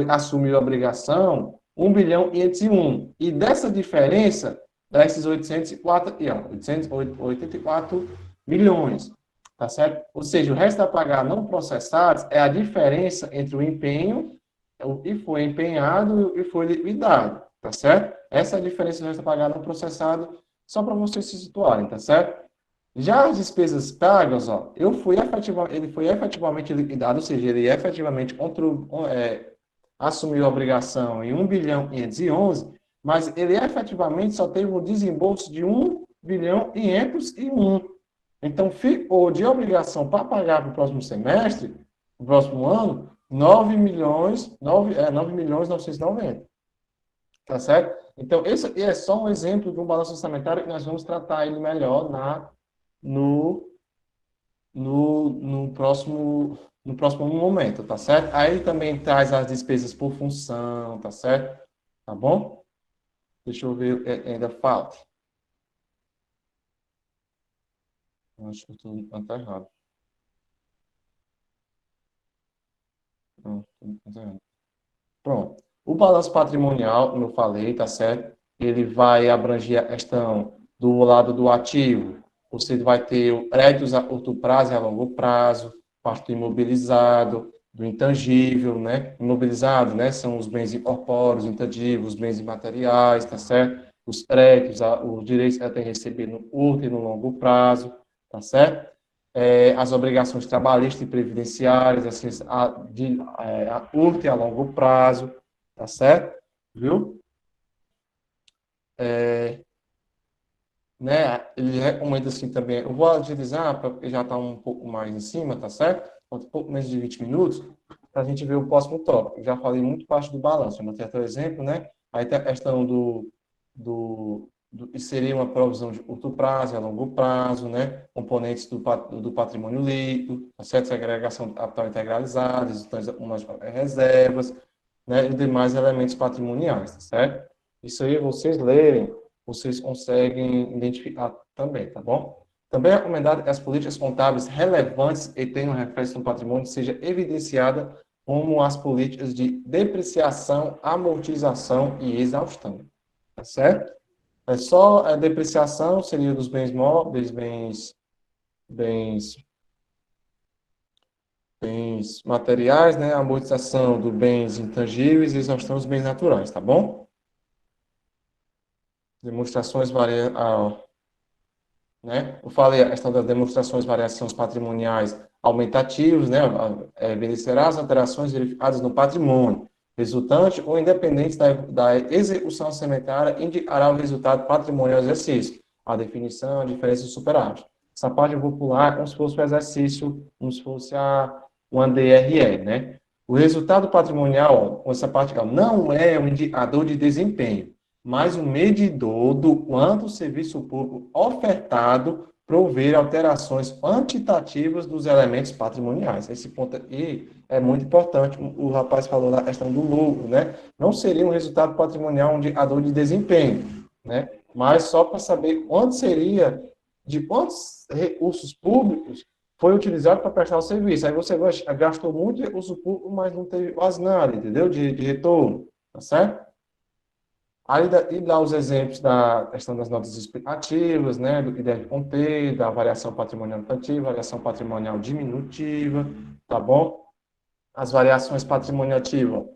assumiu a obrigação 1 bilhão e 501. E dessa diferença, desses 884 milhões, tá certo? Ou seja, o resto a pagar não processados é a diferença entre o empenho, o que foi empenhado e foi liquidado, tá certo? Essa é a diferença do resto a pagar não processado, só para vocês se situarem, tá certo? Já as despesas pagas, ó, ele foi efetivamente liquidado, ou seja, ele efetivamente assumiu a obrigação em 1 bilhão e 511, mas ele efetivamente só teve um desembolso de 1 bilhão e 501. Então, ficou de obrigação para pagar para o próximo semestre, no próximo ano, 9 milhões, 9 milhões 990. Tá certo? Então, esse é só um exemplo de um balanço orçamentário que nós vamos tratar ele melhor no, no próximo momento, tá certo? Aí ele também traz as despesas por função, tá certo? Tá bom? Deixa eu ver, ainda falta. Acho que eu estou errado. Não, tô errado. Pronto. O balanço patrimonial, como eu falei, tá certo? Ele vai abranger a questão do lado do ativo. Você vai ter créditos a curto prazo e a longo prazo, parte do imobilizado, do intangível, né? Imobilizado, né? São os bens incorpóreos, intangíveis, os bens imateriais, tá certo? Os créditos, os direitos que ela tem a receber no curto e no longo prazo, tá certo? As obrigações trabalhistas e previdenciárias, assim, a curto e a longo prazo, tá certo? Viu? Né? Ele recomenda assim também, eu vou agilizar, porque já está um pouco mais em cima, tá certo? Um pouco menos de 20 minutos, para a gente ver o próximo tópico. Eu já falei muito parte do balanço, eu mostrei até o exemplo, né? Aí tem a questão que seria uma provisão de curto prazo e a longo prazo, né? Componentes do patrimônio líquido, tá certo? Segregação de capital integralizada, umas reservas, né? E demais elementos patrimoniais, tá certo? Isso aí vocês lerem, vocês conseguem identificar também, tá bom? Também é recomendado que as políticas contábeis relevantes e tenham reflexo no patrimônio seja evidenciada como as políticas de depreciação, amortização e exaustão, tá certo? É só a depreciação seria dos bens móveis, bens, bens materiais, né? A amortização dos bens intangíveis e exaustão dos bens naturais, tá bom? Demonstrações né? Eu falei a questão das demonstrações de variações patrimoniais aumentativos, né? Vencerá as alterações verificadas no patrimônio resultante ou independente da execução orçamentária indicará o resultado patrimonial do exercício, a definição, a diferença do superávit. Essa parte eu vou pular como se fosse o exercício, como se fosse uma DRE, né? O resultado patrimonial, essa parte não é um indicador de desempenho, mas um medidor do quanto o serviço público ofertado prover alterações quantitativas dos elementos patrimoniais. Esse ponto aqui é muito importante. O rapaz falou da questão do lucro, né? Não seria um resultado patrimonial um indicador de desempenho, né? Mas só para saber quanto seria, de quantos recursos públicos foi utilizado para prestar o serviço. Aí você gastou muito recurso público, mas não teve quase nada, entendeu? De retorno, tá certo? Aí e dá os exemplos da questão das notas explicativas, né, do que deve conter, da variação patrimonial ativa, variação patrimonial diminutiva, tá bom? As variações patrimonial ativa,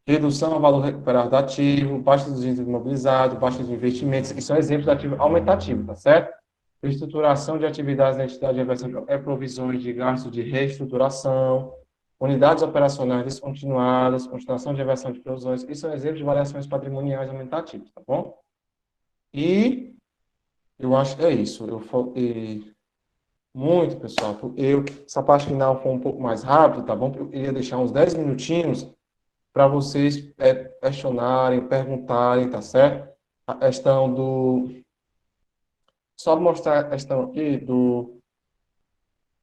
redução ao valor recuperado do ativo, baixa dos índices imobilizados, baixa de investimentos, isso são exemplos de ativo aumentativo, tá certo? Reestruturação de atividades da entidade de reversão provisões de gastos de reestruturação, unidades operacionais descontinuadas, continuação de reversão de provisões, isso são exemplos de variações patrimoniais aumentativas, tá bom? E eu acho que é isso. Muito, pessoal. Essa parte final foi um pouco mais rápido, tá bom? Eu queria deixar uns 10 minutinhos para vocês questionarem, perguntarem, tá certo? A questão do... Só mostrar a questão aqui do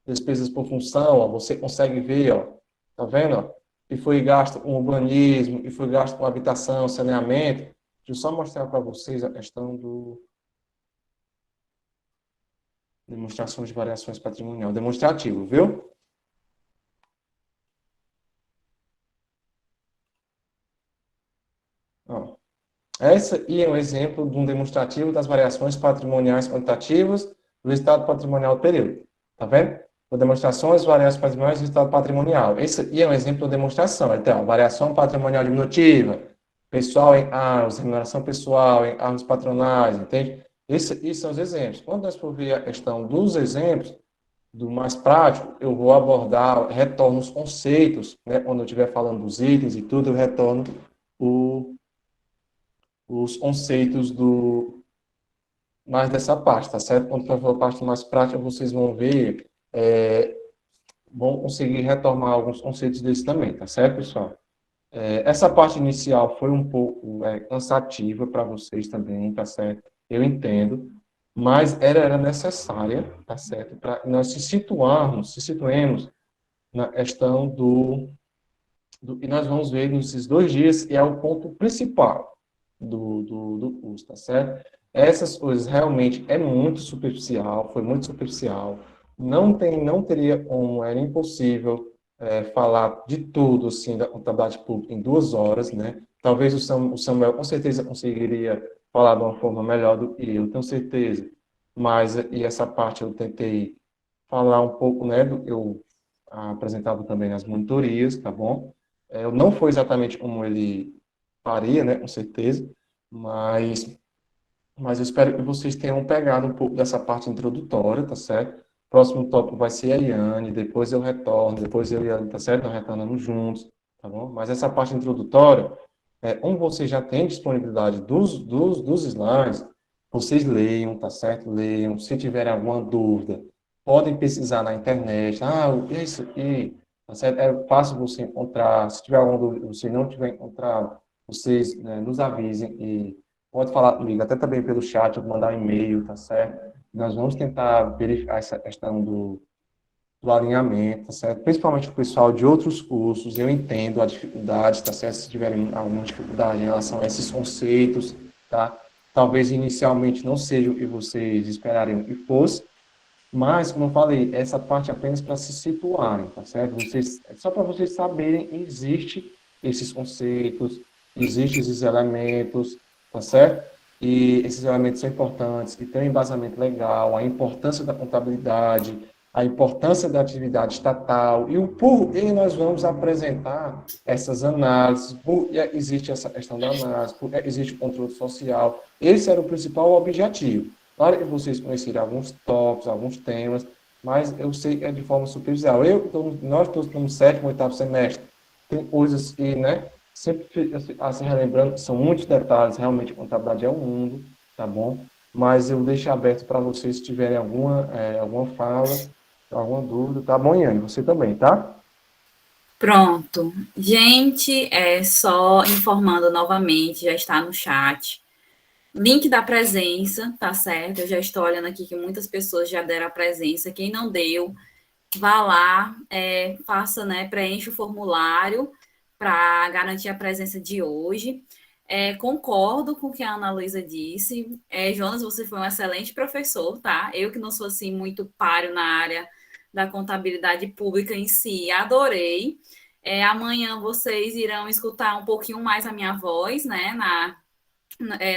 despesas por função, ó, você consegue ver, ó, tá vendo? Ó, que foi gasto com urbanismo, que foi gasto com habitação, saneamento. Deixa eu só mostrar para vocês a questão do demonstração de variações patrimonial. Demonstrativo, viu? Ó, essa aí é um exemplo de um demonstrativo das variações patrimoniais quantitativas do estado patrimonial do período. Tá vendo? Demonstrações, variações patrimoniais do estado patrimonial. Esse aí é um exemplo de demonstração. Então, variação patrimonial diminutiva, pessoal em arros, remuneração pessoal em arros patronais, entende? Esses são os exemplos. Quando nós for ver a questão dos exemplos, do mais prático, eu vou abordar, retorno os conceitos, né? Quando eu estiver falando dos itens e tudo, eu retorno o os conceitos mais dessa parte, tá certo? Quando for a parte mais prática, vocês vão ver, vão conseguir retomar alguns conceitos desses também, tá certo, pessoal? Essa parte inicial foi um pouco cansativa para vocês também, tá certo? Eu entendo, mas era necessária, tá certo? Para nós se situemos na questão do que nós vamos ver nesses 2 dias, que é o ponto principal do curso, tá certo? Essas coisas realmente é muito superficial, foi muito superficial. Não teria como, era impossível falar de tudo, assim, da contabilidade pública em 2 horas, né? Talvez o Samuel com certeza conseguiria falar de uma forma melhor do que eu, tenho certeza. Mas, e essa parte eu tentei falar um pouco, né, do que eu apresentava também nas monitorias, tá bom? Não foi exatamente como ele faria, né, com certeza, mas, mas eu espero que vocês tenham pegado um pouco dessa parte introdutória, tá certo? Próximo tópico vai ser a Iane, depois eu retorno, depois eu e a Iane, tá certo? Nós retornamos juntos, tá bom? Mas essa parte introdutória, como vocês já têm disponibilidade dos slides, vocês leiam, tá certo? Leiam. Se tiverem alguma dúvida, podem pesquisar na internet. O que é isso aqui? Tá certo? É fácil você encontrar. Se tiver alguma dúvida, você não tiver encontrado, vocês nos avisem e pode falar comigo, até também pelo chat, ou mandar um e-mail, tá certo? Nós vamos tentar verificar essa questão do alinhamento, tá certo? Principalmente o pessoal de outros cursos, eu entendo a dificuldade, tá certo? Se tiverem alguma dificuldade em relação a esses conceitos, tá? Talvez inicialmente não seja o que vocês esperariam que fosse, mas, como eu falei, essa parte é apenas para se situarem, tá certo? Só para vocês saberem, existe esses conceitos, existem esses elementos, tá certo? E esses elementos são importantes, que têm um embasamento legal, a importância da contabilidade, a importância da atividade estatal e o porquê nós vamos apresentar essas análises, porque existe essa questão da análise, porque existe o controle social. Esse era o principal objetivo. Claro que vocês conhecerem alguns tópicos, alguns temas, mas eu sei que é de forma superficial. Nós todos estamos no 7º, 8º semestre. Tem coisas que, né, sempre se relembrando, são muitos detalhes, realmente a contabilidade é um mundo, tá bom? Mas eu deixo aberto para vocês se tiverem alguma fala, alguma dúvida, tá bom, Iane? Você também, tá? Pronto. Gente, só informando novamente, já está no chat. Link da presença, tá certo? Eu já estou olhando aqui que muitas pessoas já deram a presença. Quem não deu, vá lá, faça, né, preencha o formulário para garantir a presença de hoje. Concordo com o que a Ana Luísa disse. Jonas, você foi um excelente professor, tá? Eu que não sou assim muito páreo na área da contabilidade pública em si, adorei. Amanhã vocês irão escutar um pouquinho mais a minha voz, né,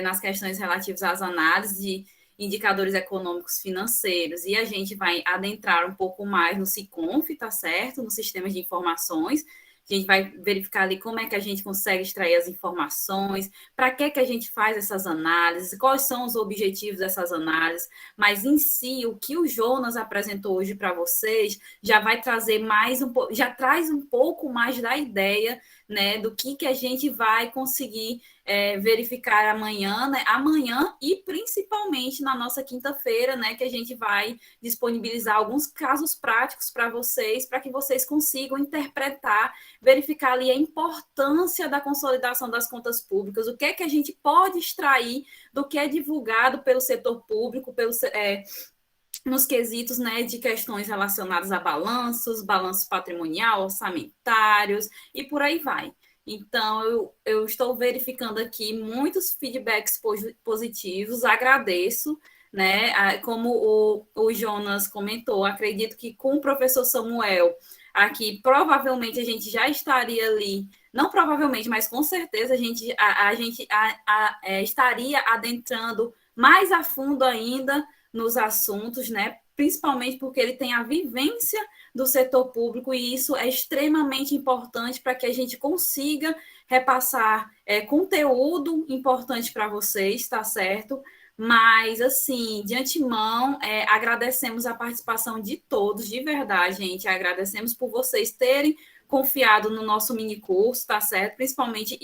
nas questões relativas às análises de indicadores econômicos financeiros, e a gente vai adentrar um pouco mais no SICONF, tá certo? Nos sistemas de informações. A gente vai verificar ali como é que a gente consegue extrair as informações, para que a gente faz essas análises, quais são os objetivos dessas análises, mas em si, o que o Jonas apresentou hoje para vocês já vai trazer já traz um pouco mais da ideia né, do que a gente vai conseguir verificar amanhã, né, amanhã e principalmente na nossa quinta-feira, né, que a gente vai disponibilizar alguns casos práticos para que vocês consigam interpretar, verificar ali a importância da consolidação das contas públicas, o que é que a gente pode extrair do que é divulgado pelo setor público, nos quesitos, né, de questões relacionadas a balanços patrimonial, orçamentários e por aí vai. Então, eu estou verificando aqui muitos feedbacks positivos, agradeço, né? Como o Jonas comentou, acredito que com o professor Samuel aqui, provavelmente a gente já estaria ali, não provavelmente, mas com certeza a gente estaria adentrando mais a fundo ainda nos assuntos, né? Principalmente porque ele tem a vivência do setor público e isso é extremamente importante para que a gente consiga repassar conteúdo importante para vocês, tá certo? Mas, assim, de antemão, agradecemos a participação de todos, de verdade, gente. Agradecemos por vocês terem confiado no nosso minicurso, tá certo? Principalmente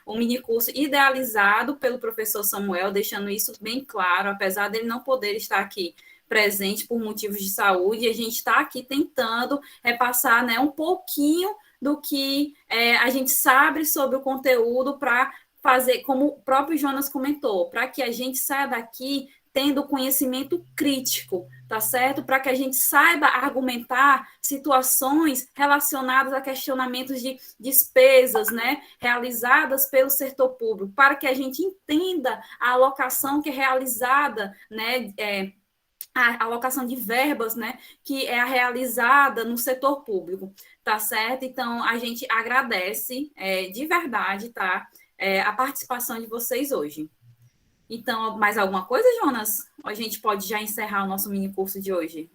o minicurso idealizado pelo professor Samuel, deixando isso bem claro, apesar dele não poder estar aqui presente por motivos de saúde, a gente está aqui tentando repassar, né, um pouquinho do que a gente sabe sobre o conteúdo para fazer, como o próprio Jonas comentou, para que a gente saia daqui tendo conhecimento crítico, tá certo? Para que a gente saiba argumentar situações relacionadas a questionamentos de despesas, né, realizadas pelo setor público, para que a gente entenda a alocação que é realizada, né, a alocação de verbas, né, que é a realizada no setor público, tá certo? Então, a gente agradece de verdade, tá, a participação de vocês hoje. Então, mais alguma coisa, Jonas? Ou a gente pode já encerrar o nosso mini curso de hoje?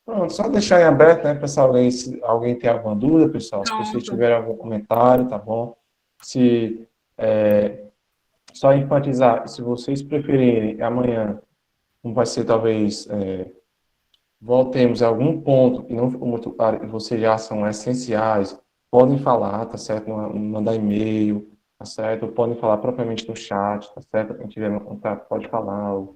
Pronto, só deixar em aberto, né, pessoal, se alguém tem alguma dúvida, pessoal, se vocês Pronto. tiverem algum comentário, tá bom? Se, só enfatizar, se vocês preferirem, amanhã, como vai ser, talvez, voltemos a algum ponto que não ficou muito claro e vocês já são essenciais, podem falar, tá certo? Mandar e-mail, tá certo? Ou podem falar propriamente no chat, tá certo? Quem tiver meu contato pode falar, o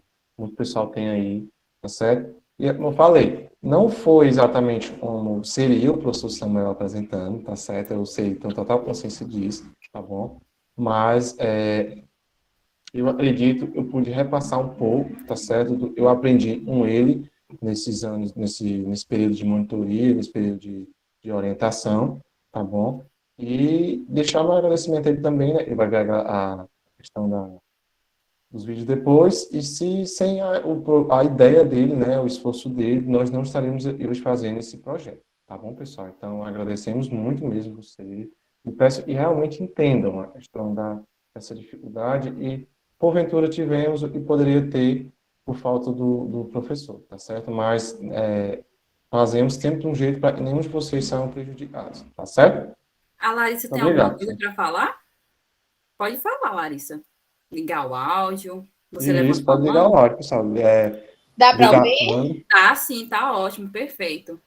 pessoal tem aí, tá certo? E como eu falei, não foi exatamente como seria o professor Samuel apresentando, tá certo? Eu sei, tenho total consciência disso, tá bom? Mas eu acredito que eu pude repassar um pouco, tá certo? Eu aprendi com ele nesses anos, nesse período de monitoria, nesse período de orientação, tá bom? E deixar meu agradecimento a ele também, né? Ele vai ver a questão dos vídeos depois, e se sem a ideia dele, né, o esforço dele, nós não estaríamos hoje fazendo esse projeto, tá bom, pessoal? Então, agradecemos muito mesmo você, e peço que realmente entendam a questão dessa dificuldade, e porventura tivemos o que poderia ter por falta do professor, tá certo? Mas fazemos sempre um jeito para que nenhum de vocês saiam prejudicados, tá certo? A Larissa tem alguma Obrigado, coisa pessoal. para falar? Pode falar, Larissa. Ligar o áudio. Você E isso, levantou a pode ligar mão? o áudio, pessoal. Dá para ouvir? Ligar, Tá, sim, tá ótimo, perfeito.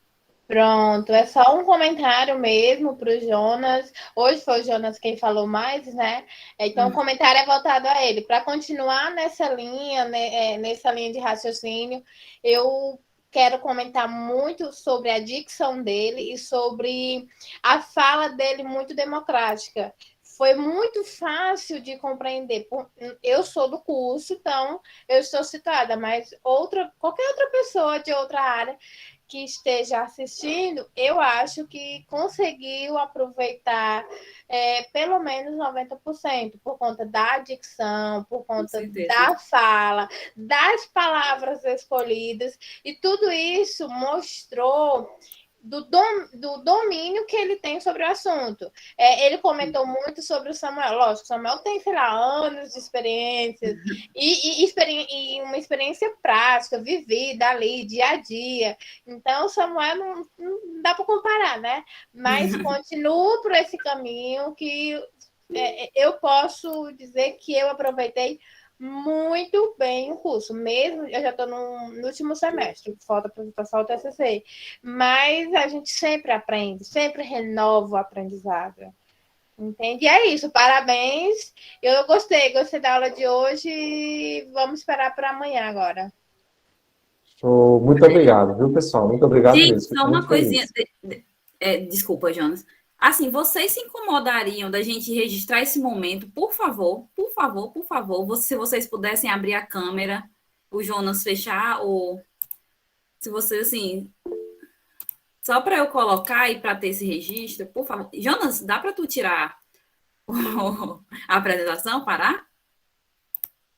Pronto, é só um comentário mesmo para o Jonas. Hoje foi o Jonas quem falou mais, né? Então, o comentário é voltado a ele. Para continuar nessa linha, né, nessa linha de raciocínio, eu quero comentar muito sobre a dicção dele e sobre a fala dele muito democrática. Foi muito fácil de compreender. Eu sou do curso, então eu estou citada, mas qualquer outra pessoa de outra área que esteja assistindo, eu acho que conseguiu aproveitar pelo menos 90%, por conta da dicção, por conta da fala, das palavras escolhidas, e tudo isso mostrou do domínio que ele tem sobre o assunto. Ele comentou muito sobre o Samuel. Lógico, o Samuel tem, sei lá, anos de experiência e uma experiência prática, vivida ali, dia a dia. Então, o Samuel não dá para comparar, né? Mas continuo por esse caminho que eu posso dizer que eu aproveitei muito bem o curso, mesmo eu já estou no último semestre, falta para passar o TCC, mas a gente sempre aprende, sempre renova o aprendizado. Entendi, é isso. Parabéns. Eu gostei da aula de hoje. Vamos esperar para amanhã agora. Show. Muito obrigado, viu, pessoal? Muito obrigado Gente, mesmo. Fico só uma muito coisinha. feliz. Desculpa, Jonas. Assim, vocês se incomodariam da gente registrar esse momento, por favor, por favor, por favor. Se vocês pudessem abrir a câmera, o Jonas fechar, ou se vocês, assim, só para eu colocar e para ter esse registro, por favor. Jonas, dá para tu tirar a apresentação, parar?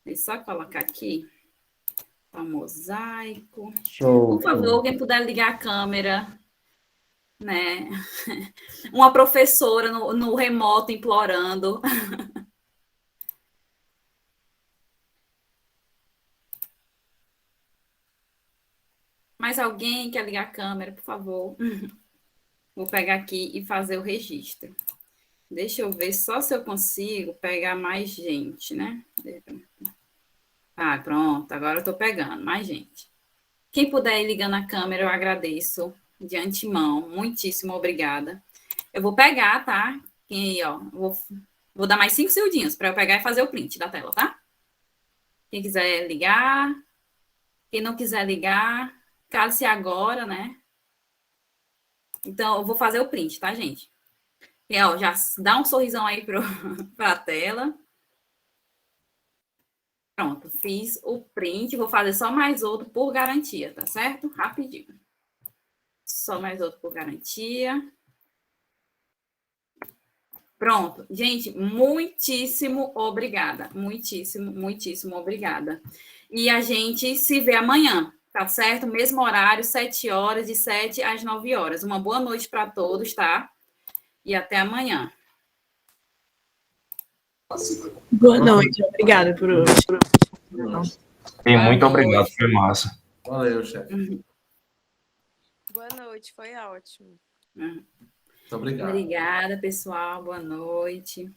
Deixa eu só colocar aqui. Para mosaico. Show. Por favor, quem puder ligar a câmera, né? Uma professora no remoto implorando. Mais alguém quer ligar a câmera, por favor? Vou pegar aqui e fazer o registro. Deixa eu ver só se eu consigo pegar mais gente, né? Ah, pronto. Agora eu tô pegando mais gente. Quem puder ir ligando a câmera, eu agradeço de antemão. Muitíssimo obrigada. Eu vou pegar, tá? Quem aí, ó. Vou dar mais 5 segundinhos para eu pegar e fazer o print da tela, tá? Quem quiser ligar. Quem não quiser ligar, cale-se agora, né? Então, eu vou fazer o print, tá, gente? E, ó, já dá um sorrisão aí para a tela. Pronto, fiz o print. Vou fazer só mais outro por garantia, tá certo? Rapidinho. Só mais outro por garantia. Pronto. Gente, muitíssimo obrigada. Muitíssimo, muitíssimo obrigada. E a gente se vê amanhã, tá certo? Mesmo horário, 7 horas, de 7 às 9 horas. Uma boa noite para todos, tá? E até amanhã. Boa noite, obrigada por hoje. Muito obrigado, foi massa. Valeu, chefe. Boa noite, foi ótimo. Muito obrigado. Obrigada, pessoal. Boa noite.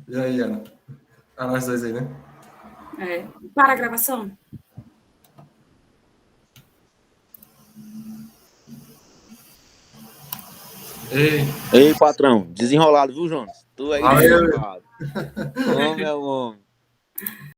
E aí, Ana? Nós dois aí, né? Para a gravação. Ei, patrão, desenrolado, viu, Jonas? Tu aí desenrolado. Ô, meu homem.